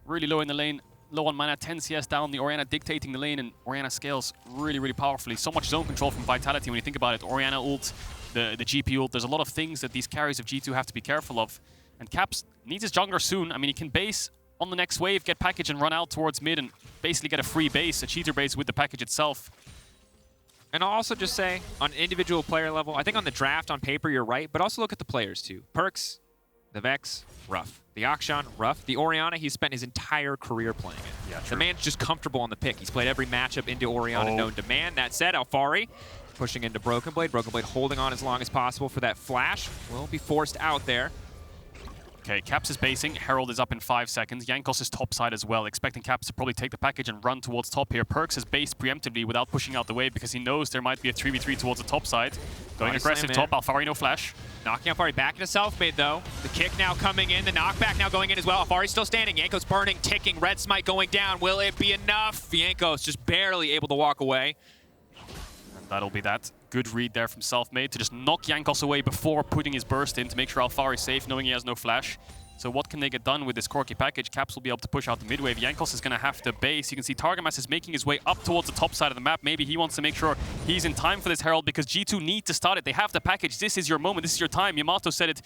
Really low in the lane, low on mana, 10 CS down, the Orianna dictating the lane, and Orianna scales really, really powerfully. So much zone control from Vitality when you think about it. Orianna ult, the GP ult, there's a lot of things that these carries of G2 have to be careful of. And Caps needs his jungler soon. I mean, he can base on the next wave, get package and run out towards mid and basically get a free base, a cheater base with the package itself.
And I'll also just say, on individual player level, I think on the draft, on paper, you're right, but also look at the players too. Perkz, the Vex, rough. The Akshan, rough. The Orianna, he's spent his entire career playing it.
Yeah,
the man's just comfortable on the pick. He's played every matchup into Orianna known to man. That said, Alphari pushing into BrokenBlade. BrokenBlade holding on as long as possible for that flash. Will be forced out there.
Okay, Caps is basing. Herald is up in 5 seconds. Jankos is top side as well, expecting Caps to probably take the package and run towards top here. Perkz is based preemptively without pushing out the wave because he knows there might be a 3v3 towards the top side. Going aggressive top, Alphari no flash.
Knocking Alphari back into Selfmade though. The kick now coming in, the knockback now going in as well. Alphari still standing, Jankos burning, ticking, red smite going down. Will it be enough? Jankos just barely able to walk away.
And that'll be that. Good read there from Selfmade to just knock Jankos away before putting his burst in to make sure Alphari is safe, knowing he has no flash. So what can they get done with this Corki package? Caps will be able to push out the mid wave. Jankos is going to have to base. You can see Targamas is making his way up towards the top side of the map. Maybe he wants to make sure he's in time for this Herald because G2 need to start it. They have the package. This is your moment. This is your time. Yamato said it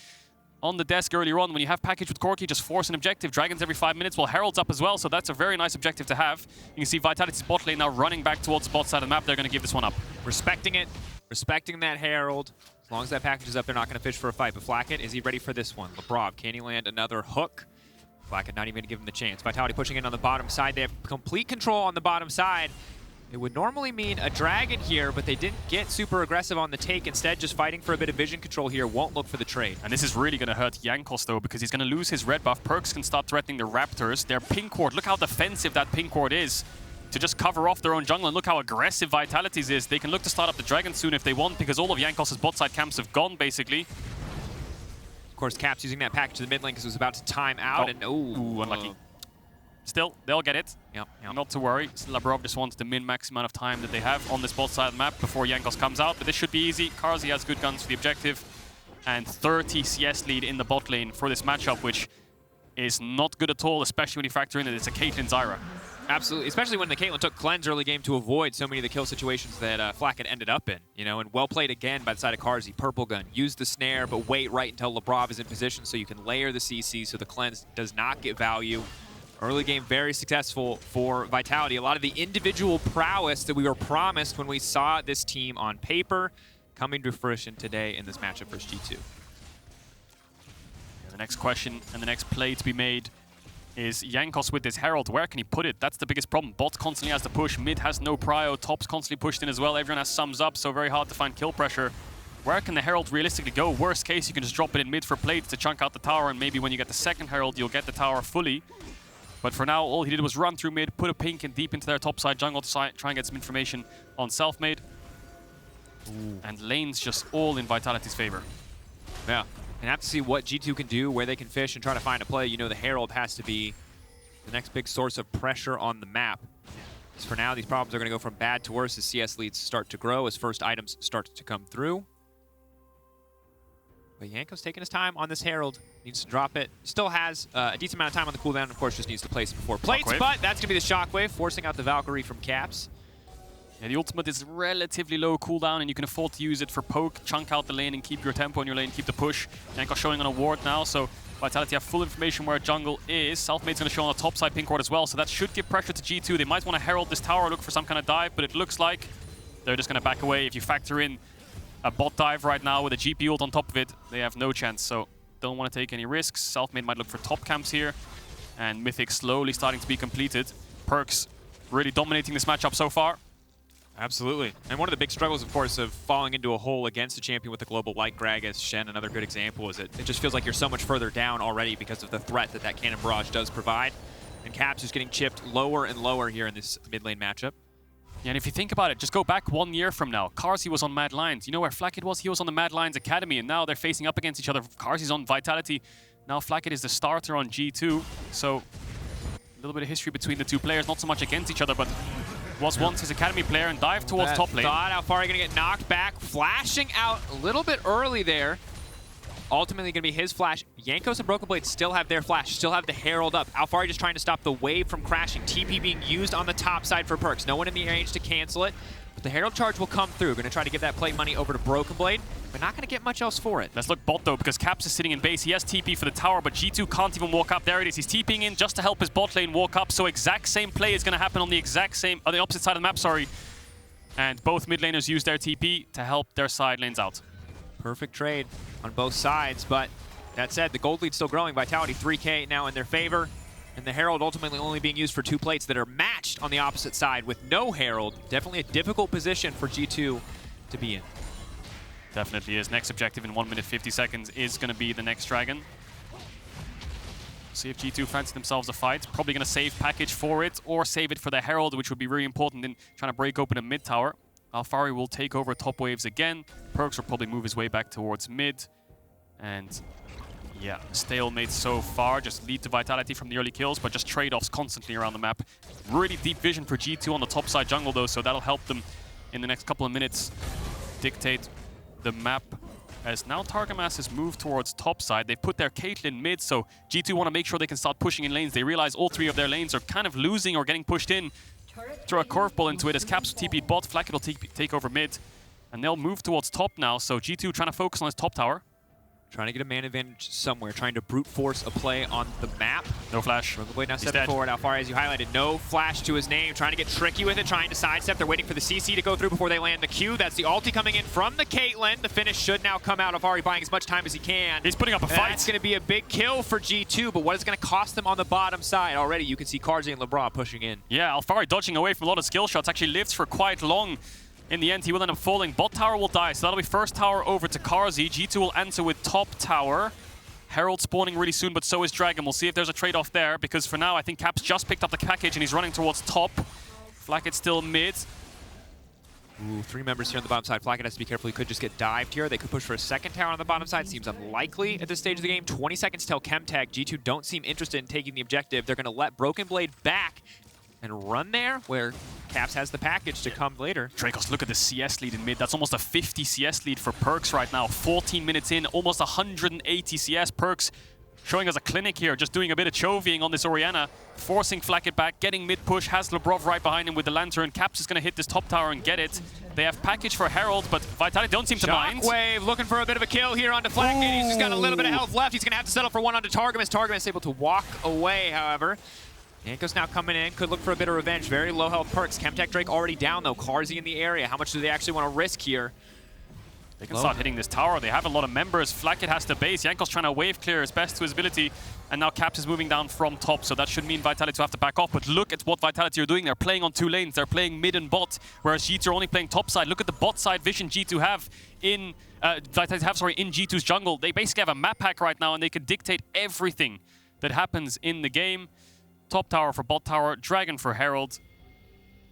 on the desk earlier on. When you have package with Corki, just force an objective. Dragons every 5 minutes. Well, Herald's up as well, so that's a very nice objective to have. You can see Vitality's bot lane now running back towards the bot side of the map. They're going to give this one up.
Respecting it. respecting that Herald. As long as that package is up, they're not going to fish for a fight. But Flakked, is he ready for this one? Labrov, can he land another hook? Flakked not even going to give him the chance. Vitality pushing in on the bottom side. They have complete control on the bottom side. It would normally mean a dragon here, but they didn't get super aggressive on the take. Instead, just fighting for a bit of vision control here. Won't look for the trade.
And this is really going to hurt Jankos, though, because he's going to lose his red buff. Perkz can start threatening the Raptors. Their pink ward, look how defensive that pink ward is to just cover off their own jungle. And look how aggressive Vitality's is. They can look to start up the dragon soon if they want, because all of Jankos' bot side camps have gone, basically.
Of course, Caps using that package to the mid lane because it was about to time out.
Ooh, unlucky. Still, they'll get it. Yep. Not to worry. Labrov just wants the min-max amount of time that they have on this bot side of the map before Jankos comes out. But this should be easy. Carzzy has good guns for the objective. And 30 CS lead in the bot lane for this matchup, which is not good at all, especially when you factor in that it's a Caitlyn Zyra.
Absolutely, especially when the Caitlyn took cleanse early game to avoid so many of the kill situations that Flakked ended up in. You know, and well played again by the side of Carzzy. Purple gun, use the snare, but wait right until Labrov is in position so you can layer the CC so the cleanse does not get value. Early game very successful for Vitality. A lot of the individual prowess that we were promised when we saw this team on paper coming to fruition today in this matchup versus G2.
Yeah, the next question and the next play to be made is Jankos with this Herald. Where can he put it? That's the biggest problem. Bot constantly has to push. Mid has no prio. Top's constantly pushed in as well. Everyone has sums up, so very hard to find kill pressure. Where can the Herald realistically go? Worst case, you can just drop it in mid for plates to chunk out the tower, and maybe when you get the second Herald, you'll get the tower fully. But for now, all he did was run through mid, put a pink and deep into their topside jungle to try and get some information on Selfmade. And lane's just all in Vitality's favor.
Yeah. And have to see what G2 can do, where they can fish and try to find a play. You know the Herald has to be the next big source of pressure on the map. As for now, these problems are going to go from bad to worse as CS leads start to grow, as first items start to come through. But Jankos taking his time on this Herald. Needs to drop it. Still has a decent amount of time on the cooldown. Of course, just needs to place it before plates. Shockwave. But that's going to be the Shockwave, forcing out the Valkyrie from Caps.
Yeah, the ultimate is relatively low cooldown, and you can afford to use it for poke, chunk out the lane, and keep your tempo in your lane, keep the push. Jankos showing on a ward now, so Vitality have full information where jungle is. Selfmade's going to show on the top side pink ward as well, so that should give pressure to G2. They might want to herald this tower, look for some kind of dive, but it looks like they're just going to back away. If you factor in a bot dive right now with a GP ult on top of it, they have no chance, so don't want to take any risks. Selfmade might look for top camps here, and Mythic slowly starting to be completed. Perkz really dominating this matchup so far.
Absolutely. And one of the big struggles, of course, of falling into a hole against a champion with a global like Gragas, Shen, another good example, is it just feels like you're so much further down already because of the threat that that Cannon Barrage does provide. And Caps is getting chipped lower and lower here in this mid lane matchup.
Yeah, and if you think about it, just go back 1 year from now. Carzzy was on Mad Lions. You know where Flakked was? He was on the Mad Lions Academy, and now they're facing up against each other. Carzzy's on Vitality. Now Flakked is the starter on G2. So a little bit of history between the two players, not so much against each other, but was once his Academy player and dived towards top lane.
Thought Alphari gonna get knocked back, flashing out a little bit early there. Ultimately gonna be his flash. Jankos and BrokenBlade still have their flash, still have the Herald up. Alphari just trying to stop the wave from crashing. TP being used on the top side for Perkz. No one in the range to cancel it. But the Herald charge will come through. Gonna try to give that play money over to BrokenBlade, but not gonna get much else for it.
Let's look bot though, because Caps is sitting in base. He has TP for the tower, but G2 can't even walk up. There it is. He's TPing in just to help his bot lane walk up. So exact same play is gonna happen on the the opposite side of the map, sorry. And both mid laners use their TP to help their side lanes out.
Perfect trade on both sides, but that said, the gold lead's still growing. Vitality 3K now in their favor, and the Herald ultimately only being used for 2 plates that are matched on the opposite side with no Herald. Definitely a difficult position for G2 to be in.
Definitely is. Next objective in 1 minute 50 seconds is going to be the next dragon. See if G2 fancy themselves a fight. Probably going to save package for it, or save it for the Herald, which would be really important in trying to break open a mid tower. Alphari will take over top waves again. Perkz will probably move his way back towards mid. And yeah, stalemate so far. Just lead to Vitality from the early kills, but just trade-offs constantly around the map. Really deep vision for G2 on the top side jungle though, so that'll help them in the next couple of minutes dictate the map. As now Targamas has moved towards top side. They've put their Caitlyn mid, so G2 want to make sure they can start pushing in lanes. They realize all 3 of their lanes are kind of losing or getting pushed in. Throw a curveball into it as Caps will TP bot, Flakked will take over mid, and they'll move towards top now. So G2 trying to focus on his top tower,
Trying to get a man advantage somewhere, trying to brute force a play on the map.
No flash.
BrokenBlade now stepping forward. Alphari, as you highlighted, no flash to his name. Trying to get tricky with it, trying to sidestep. They're waiting for the CC to go through before they land the Q. That's the ulti coming in from the Caitlyn. The finish should now come out. Alphari buying as much time as he can.
He's putting up a fight.
That's going to be a big kill for G2, but what is going to cost them on the bottom side? Already you can see Carzzy and Labrov pushing in.
Yeah, Alphari dodging away from a lot of skill shots. Actually lives for quite long. In the end, he will end up falling. Bot tower will die, so that'll be first tower over to Carzzy. G2 will answer with top tower. Herald spawning really soon, but so is Dragon. We'll see if there's a trade-off there, because for now, I think Caps just picked up the package and he's running towards top. Flakked still mid.
Ooh, 3 members here on the bottom side. Flakked has to be careful. He could just get dived here. They could push for a second tower on the bottom side. Seems unlikely at this stage of the game. 20 seconds till Chemtech. G2 don't seem interested in taking the objective. They're going to let BrokenBlade back and run there, where Caps has the package to come later.
Drakos, look at the CS lead in mid. That's almost a 50 CS lead for Perkz right now. 14 minutes in, almost 180 CS. Perkz showing us a clinic here, just doing a bit of chovying on this Orianna, forcing Flakked back, getting mid-push, has Labrov right behind him with the Lantern. Caps is going to hit this top tower and get it. They have package for Herald, but Vitality don't seem to mind.
Shockwave looking for a bit of a kill here onto Flakked. He's just got a little bit of health left. He's going to have to settle for one onto Targamas. Targamas able to walk away, however. Jankos now coming in, could look for a bit of revenge. Very low health Perkz. Chemtech Drake already down though. Carzzy in the area. How much do they actually want to risk here?
They can start hitting this tower. They have a lot of members. Flakked has to base. Jankos trying to wave clear as best to his ability. And now Caps is moving down from top, so that should mean Vitality to have to back off. But look at what Vitality are doing. They're playing on 2 lanes. They're playing mid and bot, whereas G2 are only playing top side. Look at the bot side vision G2 have in Vitality have, in G2's jungle. They basically have a map hack right now, and they can dictate everything that happens in the game. Top tower for bot tower, Dragon for Herald.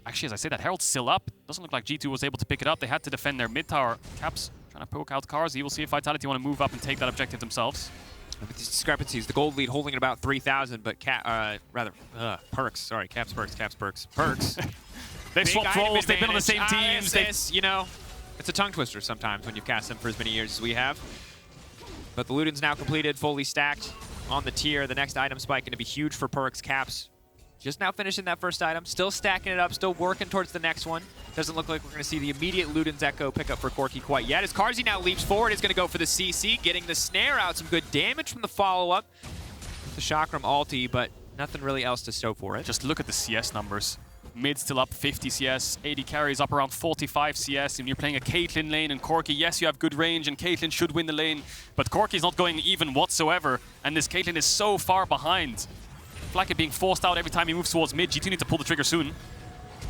Actually, as I say that, Herald's still up. Doesn't look like G2 was able to pick it up. They had to defend their mid tower. Caps trying to poke out Carzzy. We'll see if Vitality want to move up and take that objective themselves.
With these discrepancies, the gold lead holding at about 3,000, but Perkz. Sorry, Caps Perkz, Caps Perkz. Perkz.
They've swapped roles. They've been on the same teams.
You know, it's a tongue twister sometimes when you've cast them for as many years as we have. But the Luden's now completed, fully stacked on the tier. The next item spike going to be huge for Perkz. Caps just now finishing that first item, still stacking it up, still working towards the next one. Doesn't look like we're going to see the immediate Luden's Echo pick up for Corki quite yet. As Carzzy now leaps forward, he's going to go for the CC, getting the snare out. Some good damage from the follow-up. The Chakram ulti, but nothing really else to show for it.
Just look at the CS numbers. Mid still up 50 CS, AD carries up around 45 CS, and you're playing a Caitlyn lane and Corki. Yes, you have good range, and Caitlyn should win the lane, but Corki's not going even whatsoever, and this Caitlyn is so far behind. Flakked being forced out every time he moves towards mid. G2 need to pull the trigger soon.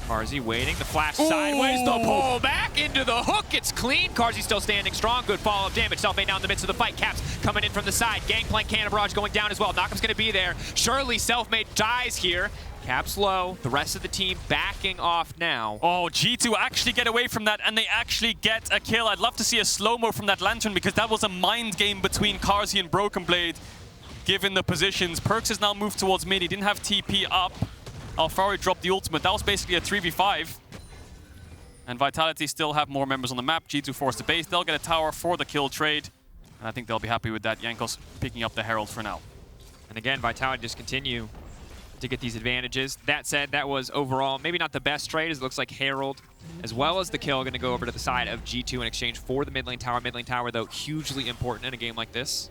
Carzzy waiting, the flash sideways, the pull back into the hook, it's clean. Carzzy still standing strong, good follow-up damage. Selfmade now in the midst of the fight. Caps coming in from the side. Gangplank cannon barrage going down as well. Knockup's gonna be there. Surely Selfmade dies here. Caps low, the rest of the team backing off now.
Oh, G2 actually get away from that, and they actually get a kill. I'd love to see a slow-mo from that Lantern, because that was a mind game between Carzzy and BrokenBlade, given the positions. Perkz has now moved towards mid. He didn't have TP up. Alphari dropped the ultimate. That was basically a 3v5. And Vitality still have more members on the map. G2 forced the base. They'll get a tower for the kill trade. And I think they'll be happy with that. Jankos picking up the Herald for now.
And again, Vitality just continue to get these advantages. That said, that was overall maybe not the best trade, as it looks like Herald, as well as the kill, going to go over to the side of G2 in exchange for the mid lane tower. Mid lane tower, though, hugely important in a game like this.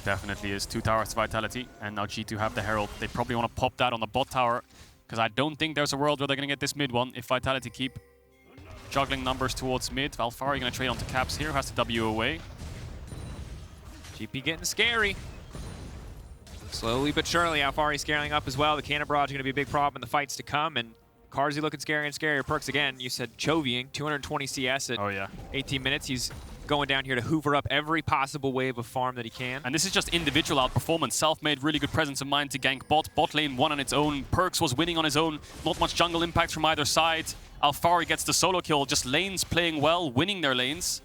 Definitely is. 2 towers to Vitality, and now G2 have the Herald. They probably want to pop that on the bot tower, because I don't think there's a world where they're going to get this mid one if Vitality keep juggling numbers towards mid. Alphari going to trade onto Caps here, has to W away.
GP getting scary. Slowly but surely, Alphari scaling up as well. The cannon barrage is going to be a big problem in the fights to come, and Carzzy looking scary and scarier. Perkz, again, you said chovying, 220 CS at 18 minutes. He's going down here to hoover up every possible wave of farm that he can.
And this is just individual outperformance. Selfmade, really good presence of mind to gank bot. Bot lane won on its own. Perkz was winning on his own. Not much jungle impact from either side. Alphari gets the solo kill. Just lanes playing well, winning their lanes.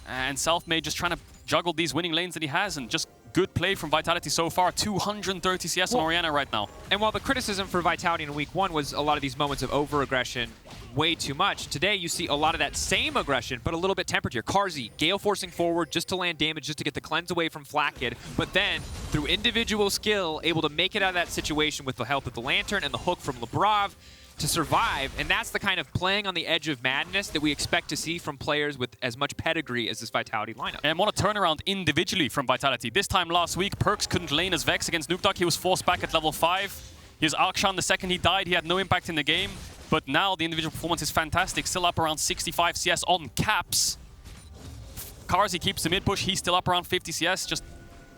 And Selfmade just trying to juggle these winning lanes that he has, and just good play from Vitality so far. 230 CS on Orianna right now.
And while the criticism for Vitality in week 1 was a lot of these moments of over-aggression, way too much, today you see a lot of that same aggression, but a little bit tempered here. Carzzy, Gale forcing forward just to land damage, just to get the cleanse away from Flakked, but then, through individual skill, able to make it out of that situation with the help of the Lantern and the hook from Labrov. to survive, and that's the kind of playing on the edge of madness that we expect to see from players with as much pedigree as this Vitality lineup.
And what a turnaround individually from Vitality. This time last week, Perkz couldn't lane as Vex against Nukeduck. He was forced back at level 5. He was Akshan the second he died. He had no impact in the game. But now the individual performance is fantastic. Still up around 65 CS on caps. Carzzy keeps the mid push. He's still up around 50 CS. Just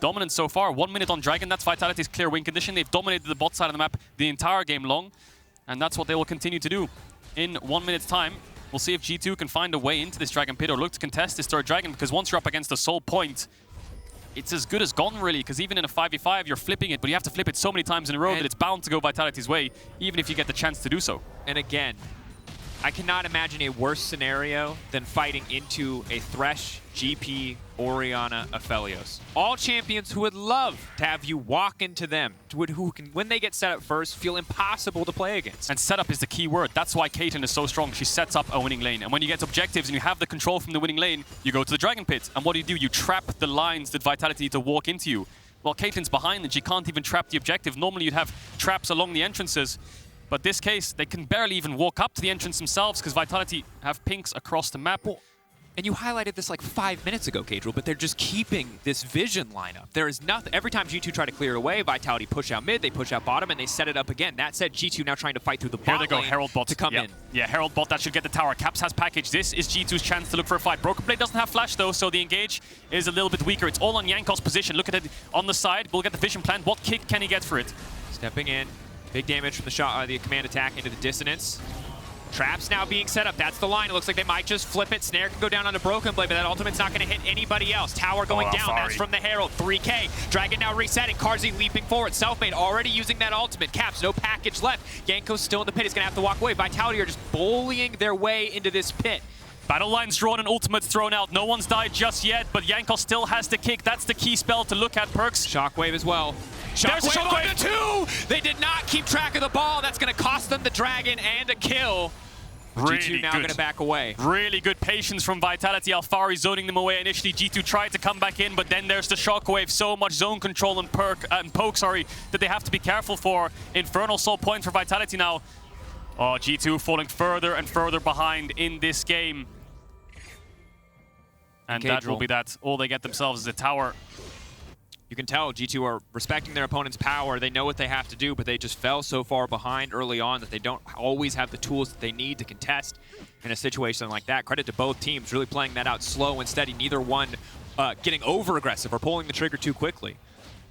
dominant so far. 1 minute on Dragon. That's Vitality's clear win condition. They've dominated the bot side of the map the entire game long. And that's what they will continue to do. In 1 minute's time, we'll see if G2 can find a way into this Dragon pit or look to contest this third Dragon, because once you're up against the Soul Point, it's as good as gone, really, because even in a 5v5, you're flipping it, but you have to flip it so many times in a row that it's bound to go Vitality's way, even if you get the chance to do so.
And again, I cannot imagine a worse scenario than fighting into a Thresh, GP, Orianna, Aphelios. All champions who would love to have you walk into them, who can, when they get set up first, feel impossible to play against.
And setup is the key word. That's why Caitlyn is so strong. She sets up a winning lane. And when you get objectives and you have the control from the winning lane, you go to the Dragon Pit. And what do? You trap the lines that Vitality need to walk into you. Well, Caitlyn's behind and she can't even trap the objective. Normally you'd have traps along the entrances. But this case, they can barely even walk up to the entrance themselves because Vitality have pinks across the map.
And you highlighted this like 5 minutes ago, Caedrel, but they're just keeping this vision lineup. There is nothing. Every time G2 try to clear it away, Vitality push out mid, they push out bottom, and they set it up again. That said, G2 now trying to fight through the bot
Here they go,
lane
Herald bot
to come in.
Yeah, Herald bot, that should get the tower. Caps has package. This is G2's chance to look for a fight. BrokenBlade doesn't have flash though, so the engage is a little bit weaker. It's all on Jankos' position. Look at it on the side. We'll get the vision plant. What kick can he get for it?
Stepping in. Big damage from the shot, the command attack into the dissonance. Traps now being set up. That's the line. It looks like they might just flip it. Snare can go down onto BrokenBlade, but that ultimate's not going to hit anybody else. Tower going down.
Alphari.
That's from the Herald. 3K. Dragon now resetting. Carzzy leaping forward. Selfmade already using that ultimate. Caps, no package left. Jankos still in the pit. He's going to have to walk away. Vitality are just bullying their way into this pit.
Battle lines drawn and ultimates thrown out. No one's died just yet, but Jankos still has the kick. That's the key spell to look at, Perkz.
Shockwave as well. Shockwave on the 2! They did not keep track of the ball. That's going to cost them the Dragon and a kill.
Really
G2 now going to back away.
Really good patience from Vitality. Alphari zoning them away initially. G2 tried to come back in, but then there's the Shockwave. So much zone control and poke, that they have to be careful for. Infernal Soul Point for Vitality now. Oh, G2 falling further and further behind in this game. And that will be that. All they get themselves is a tower.
You can tell G2 are respecting their opponent's power. They know what they have to do, but they just fell so far behind early on that they don't always have the tools that they need to contest in a situation like that. Credit to both teams really playing that out slow and steady. Neither one getting over-aggressive or pulling the trigger too quickly.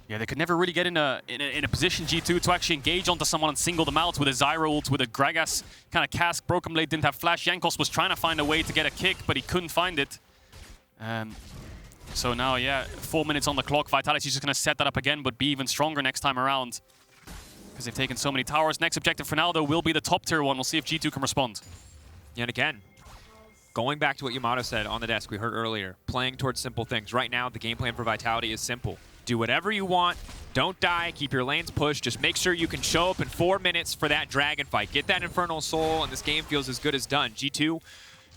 Yeah, they could never really get in a position, G2, to actually engage onto someone and single them out with a Zyra ult, with a Gragas kind of cask. BrokenBlade didn't have flash. Jankos was trying to find a way to get a kick, but he couldn't find it. So now, yeah, 4 minutes on the clock. Vitality's just going to set that up again, but be even stronger next time around. Because they've taken so many towers. Next objective for now, though, will be the top tier one. We'll see if G2 can respond.
And again, going back to what Yamato said on the desk we heard earlier, playing towards simple things. Right now, the game plan for Vitality is simple. Do whatever you want. Don't die. Keep your lanes pushed. Just make sure you can show up in 4 minutes for that Dragon fight. Get that Infernal Soul, and this game feels as good as done. G2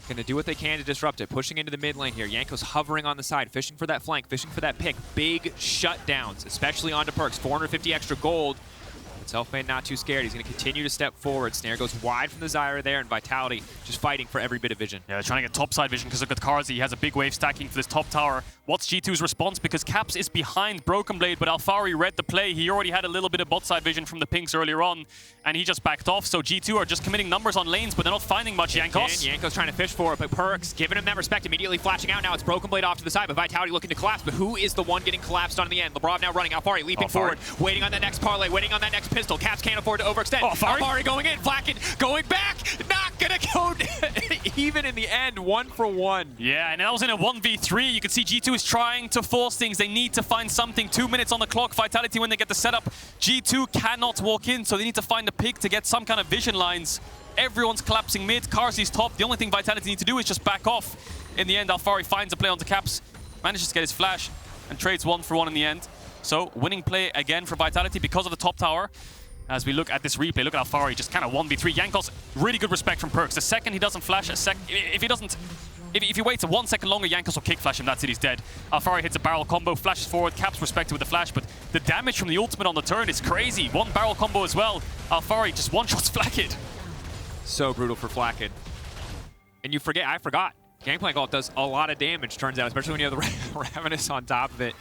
going to do what they can to disrupt it. Pushing into the mid lane here. Jankos hovering on the side, fishing for that flank, fishing for that pick. Big shutdowns, especially onto Perkz. 450 extra gold. But Selfmade not too scared. He's going to continue to step forward. Snare goes wide from the Zyra there, and Vitality just fighting for every bit of vision.
Yeah, they're trying to get topside vision because look at Carzzy. He has a big wave stacking for this top tower. What's G2's response? Because Caps is behind BrokenBlade, but Alphari read the play. He already had a little bit of bot side vision from the pinks earlier on, and he just backed off. So G2 are just committing numbers on lanes, but they're not finding much. Jankos.
Jankos trying to fish for it, but Perkz giving him that respect, immediately flashing out. Now it's BrokenBlade off to the side, but Vitality looking to collapse. But who is the one getting collapsed on in the end? Labrov now running. Alphari leaping forward, waiting on that next parlay, waiting on that next pistol. Caps can't afford to overextend. Alphari going in, Flakked going back, not gonna go even in the end, 1 for 1.
Yeah, and that was in a 1v3. You can see G2 is trying to force things. They need to find something. 2 minutes on the clock. Vitality, when they get the setup, G2 cannot walk in, so they need to find a pick to get some kind of vision lines. Everyone's collapsing mid. Carzzy's top. The only thing Vitality need to do is just back off. In the end, Alphari finds a play onto Caps, manages to get his flash, and trades 1 for 1 in the end. So, winning play again for Vitality because of the top tower. As we look at this replay, look at Alphari just kind of 1v3. Jankos, really good respect from Perkz. The second he doesn't flash, if he waits 1 second longer, Jankos will kick flash him. That's it, he's dead. Alphari hits a barrel combo, flashes forward, Caps respected with the flash, but the damage from the ultimate on the turn is crazy. 1 barrel combo as well. Alphari just one-shots Flakked.
So brutal for Flakked. And you forget, I forgot. Gangplank ult does a lot of damage, turns out, especially when you have the Ravenous on top of it.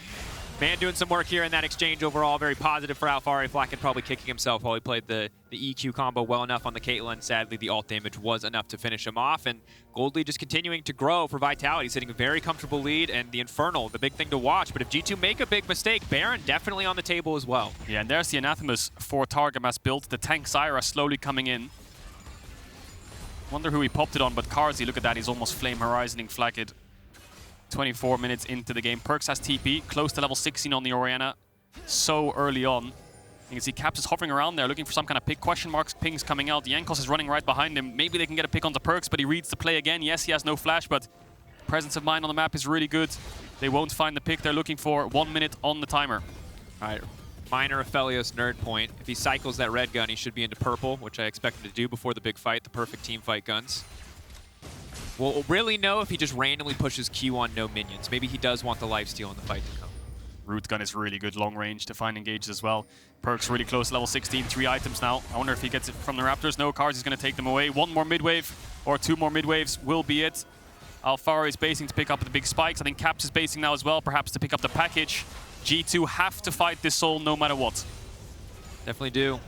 Man doing some work here in that exchange overall. Very positive for Alphari. Flakked probably kicking himself while he played the EQ combo well enough on the Caitlyn. Sadly, the ult damage was enough to finish him off. And gold lead just continuing to grow for Vitality, sitting a very comfortable lead. And the Infernal, the big thing to watch. But if G2 make a big mistake, Baron definitely on the table as well.
Yeah, and there's the Anathemas for Targamas built. The tank Zyra slowly coming in. Wonder who he popped it on, but Carzzy, look at that. He's almost flame horizoning Flakked. 24 minutes into the game. Perkz has TP, close to level 16 on the Orianna. So early on. You can see Caps is hovering around there, looking for some kind of pick. Question marks, pings coming out. Jankos is running right behind him. Maybe they can get a pick onto Perkz, but he reads the play again. Yes, he has no flash, but presence of mind on the map is really good. They won't find the pick they're looking for. 1 minute on the timer.
All right, minor Aphelios nerd point. If he cycles that red gun, he should be into purple, which I expect him to do before the big fight, the perfect team fight guns. We'll really know if he just randomly pushes Q on no minions. Maybe he does want the lifesteal in the fight to come.
Root gun is really good long range to find engages as well. Perkz really close, level 16, 3 items now. I wonder if he gets it from the Raptors. No, Carzzy's going to take them away. 1 more midwave or 2 more midwaves will be it. Alphari is basing to pick up the big spikes. I think Caps is basing now as well, perhaps to pick up the package. G2 have to fight this soul no matter what.
Definitely do.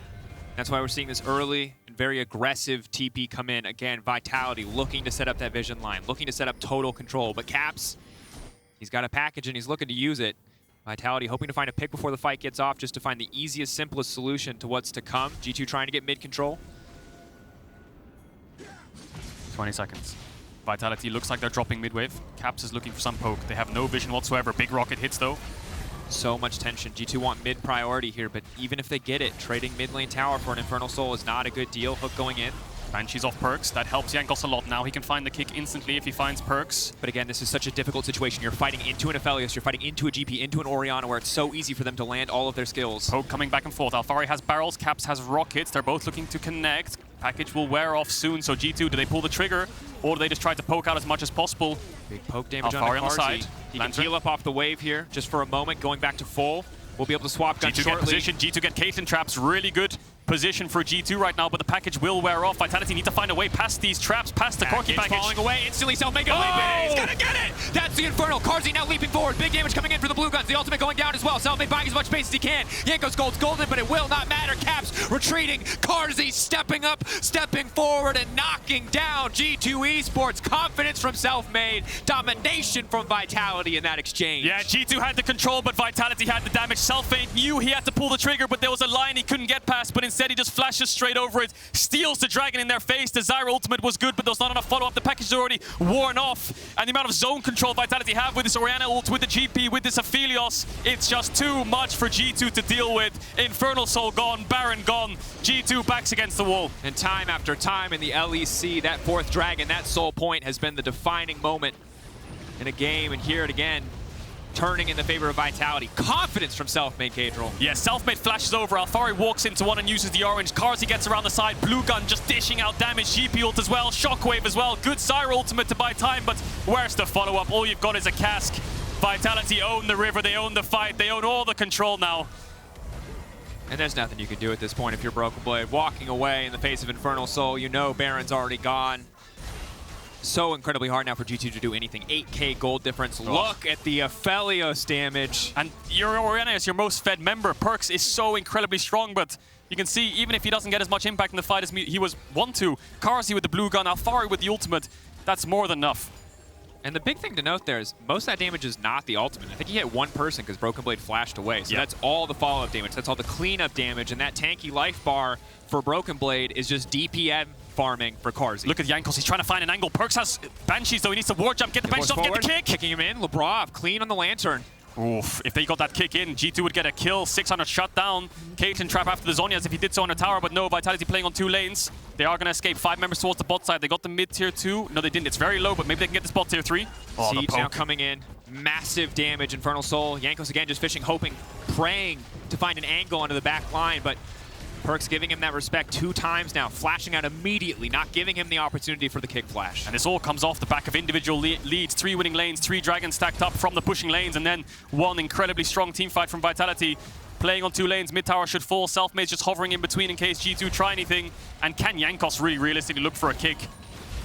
That's why we're seeing this early and very aggressive TP come in. Again, Vitality looking to set up that vision line, looking to set up total control. But Caps, he's got a package and he's looking to use it. Vitality hoping to find a pick before the fight gets off, just to find the easiest, simplest solution to what's to come. G2 trying to get mid control.
20 seconds. Vitality looks like they're dropping midwave. Caps is looking for some poke. They have no vision whatsoever. Big rocket hits though.
So much tension. G2 want mid priority here, but even if they get it, trading mid lane tower for an Infernal Soul is not a good deal. Hook going in.
Banshee's off Perkz. That helps Jankos a lot now. He can find the kick instantly if he finds Perkz.
But again, this is such a difficult situation. You're fighting into an Aphelios, you're fighting into a GP, into an Orianna, where it's so easy for them to land all of their skills.
Poke coming back and forth. Alphari has barrels, Caps has rockets. They're both looking to connect. Package will wear off soon, so G2, do they pull the trigger, or do they just try to poke out as much as possible?
Big poke damage
Alphari
on
the side.
He can heal up off the wave here, just for a moment, going back to full. We'll be able to swap guns shortly.
G2 get position, G2 get Caitlyn traps, really good position for G2 right now, but the package will wear off. Vitality need to find a way past these traps, past the Corki package.
Falling away, instantly Selfmade gonna leap in. He's gonna get it! That's the Infernal. Carzzy now leaping forward. Big damage coming in for the blue guns. The ultimate going down as well. Selfmade buying as much space as he can. Jankos gold's golden, but it will not matter. Caps retreating. Carzzy stepping up, stepping forward, and knocking down G2 Esports. Confidence from Selfmade. Domination from Vitality in that exchange.
Yeah, G2 had the control, but Vitality had the damage. Selfmade knew he had to pull the trigger, but there was a line he couldn't get past, but instead he just flashes straight over it, steals the dragon in their face. The Zyra ultimate was good, but there was not enough follow-up. The package is already worn off, and the amount of zone control Vitality have with this Orianna ult, with the GP, with this Aphelios, it's just too much for G2 to deal with. Infernal Soul gone, Baron gone, G2 backs against the wall.
And time after time in the LEC, that 4th dragon, that soul point has been the defining moment in a game, and here it again, turning in the favor of Vitality. Confidence from Selfmade, Caedrel.
Yeah, Selfmade flashes over. Alphari walks into one and uses the orange. Carzzy gets around the side. Blue gun just dishing out damage. GP ult as well. Shockwave as well. Good Zyra ultimate to buy time, but where's the follow-up? All you've got is a cask. Vitality own the river. They own the fight. They own all the control now.
And there's nothing you can do at this point if you're BrokenBlade. Walking away in the face of Infernal Soul, you know Baron's already gone. So incredibly hard now for G2 to do anything. 8k gold difference. Oh. Look at the Aphelios damage.
And your Orianna is your most fed member. Perkz is so incredibly strong, but you can see even if he doesn't get as much impact in the fight as he was want to, Carzzy with the blue gun, Alphari with the ultimate, that's more than enough.
And the big thing to note there is most of that damage is not the ultimate. I think he hit one person because BrokenBlade flashed away. So that's all the follow-up damage. That's all the cleanup damage. And that tanky life bar for BrokenBlade is just DPM farming for Carzzy.
Look at Jankos. He's trying to find an angle. Perkz has Banshees, though. He needs to ward jump, get the Banshees off, get the kick.
Kicking him in. Labrov clean on the Lantern.
Oof. If they got that kick in, G2 would get a kill. 600 shut down. Caitlyn trap after the Zhonya's if he did so on the tower, but no, Vitality playing on 2 lanes. They are going to escape. 5 members towards the bot side. They got the mid tier 2. No, they didn't. It's very low, but maybe they can get this bot tier 3.
Oh, Siege now coming in. Massive damage. Infernal Soul. Jankos again just fishing, hoping, praying to find an angle onto the back line, but Perkz giving him that respect 2 times now, flashing out immediately, not giving him the opportunity for the kick flash.
And this all comes off the back of individual leads, 3 winning lanes, 3 dragons stacked up from the pushing lanes, and then 1 incredibly strong team fight from Vitality. playing on 2 lanes. Mid tower should fall. Selfmade's just hovering in between in case G2 try anything. And can Jankos really realistically look for a kick?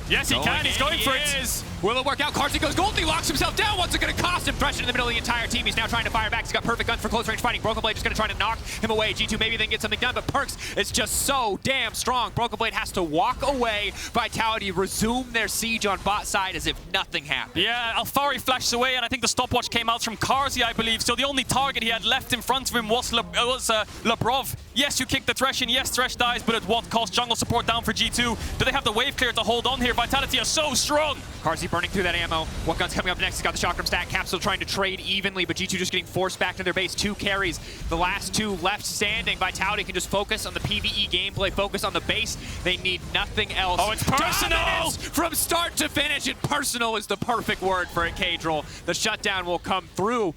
Yes, he can. He's going for it.
Will it work out? Carzzy goes gold. He locks himself down. What's it going to cost him? Thresh in the middle of the entire team. He's now trying to fire back. He's got perfect guns for close range fighting. BrokenBlade just going to try to knock him away. G2 maybe then get something done, but Perkz is just so damn strong. BrokenBlade has to walk away. Vitality resume their siege on bot side as if nothing happened.
Yeah, Alphari flashes away, and I think the stopwatch came out from Carzzy, I believe. So the only target he had left in front of him was Labrov. Yes, you kick the Thresh in. Yes, Thresh dies, but at what cost? Jungle support down for G2. Do they have the wave clear to hold on here? Vitality are so strong.
Carzzy burning through that ammo. What gun's coming up next? He's got the Chakram stack. Cap still trying to trade evenly, but G2 just getting forced back to their base. 2 carries. The last 2 left standing. Vitality can just focus on the PvE gameplay, focus on the base. They need nothing else.
Oh, it's personal!
Dominance from start to finish, and personal is the perfect word for a Caedrel. The shutdown will come through.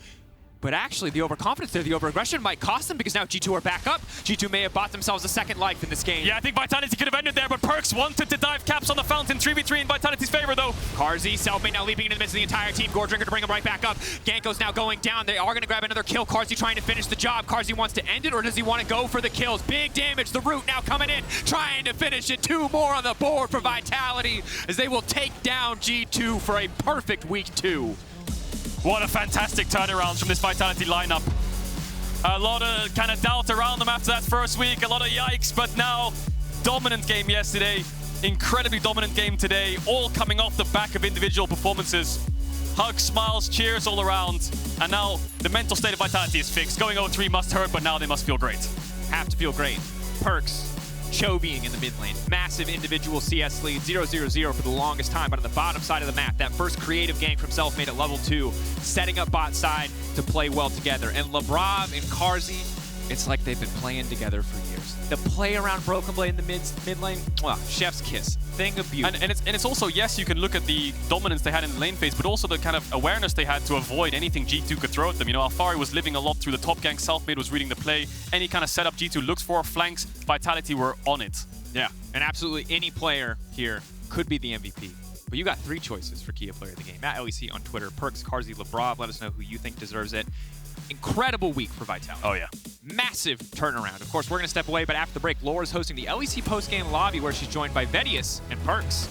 But actually, the overconfidence there, the overaggression might cost them because now G2 are back up. G2 may have bought themselves a second life in this game.
Yeah, I think Vitality could have ended there, but Perkz wanted to dive caps on the fountain. 3v3 in Vitality's favor, though.
Carzzy, Selfmade now leaping into the midst of the entire team. Goredrinker to bring him right back up. Jankos now going down. They are going to grab another kill. Carzzy trying to finish the job. Carzzy wants to end it, or does he want to go for the kills? Big damage. The Root now coming in, trying to finish it. 2 more on the board for Vitality as they will take down G2 for a perfect week 2.
What a fantastic turnaround from this Vitality lineup. A lot of kind of doubt around them after that first week, a lot of yikes, but now dominant game yesterday, incredibly dominant game today, all coming off the back of individual performances. Hugs, smiles, cheers all around, and now the mental state of Vitality is fixed. Going 0-3 must hurt, but now they must feel great.
Have to feel great. Perkz, Cho being in the mid lane. Massive individual CS lead, 0-0-0 for the longest time, but on the bottom side of the map, that first creative gank from Selfmade at level 2, setting up bot side to play well together. And Labrov and Carzzy, it's like they've been playing together for years. The play around BrokenBlade in the mid lane, well, chef's kiss. Thing of beauty.
And it's also, yes, you can look at the dominance they had in the lane phase, but also the kind of awareness they had to avoid anything G2 could throw at them. You know, Alphari was living a lot through the top gank, Selfmade was reading the play. Any kind of setup G2 looks for, flanks, Vitality were on it.
Yeah, and absolutely any player here could be the MVP. But you got 3 choices for Kia Player of the Game. At LEC on Twitter, Perkz, Carzzy, Labrov. Let us know who you think deserves it. Incredible week for Vitality.
Oh, yeah.
Massive turnaround. Of course, we're going to step away, but after the break, Laura's hosting the LEC postgame lobby where she's joined by Vedius and Perkz.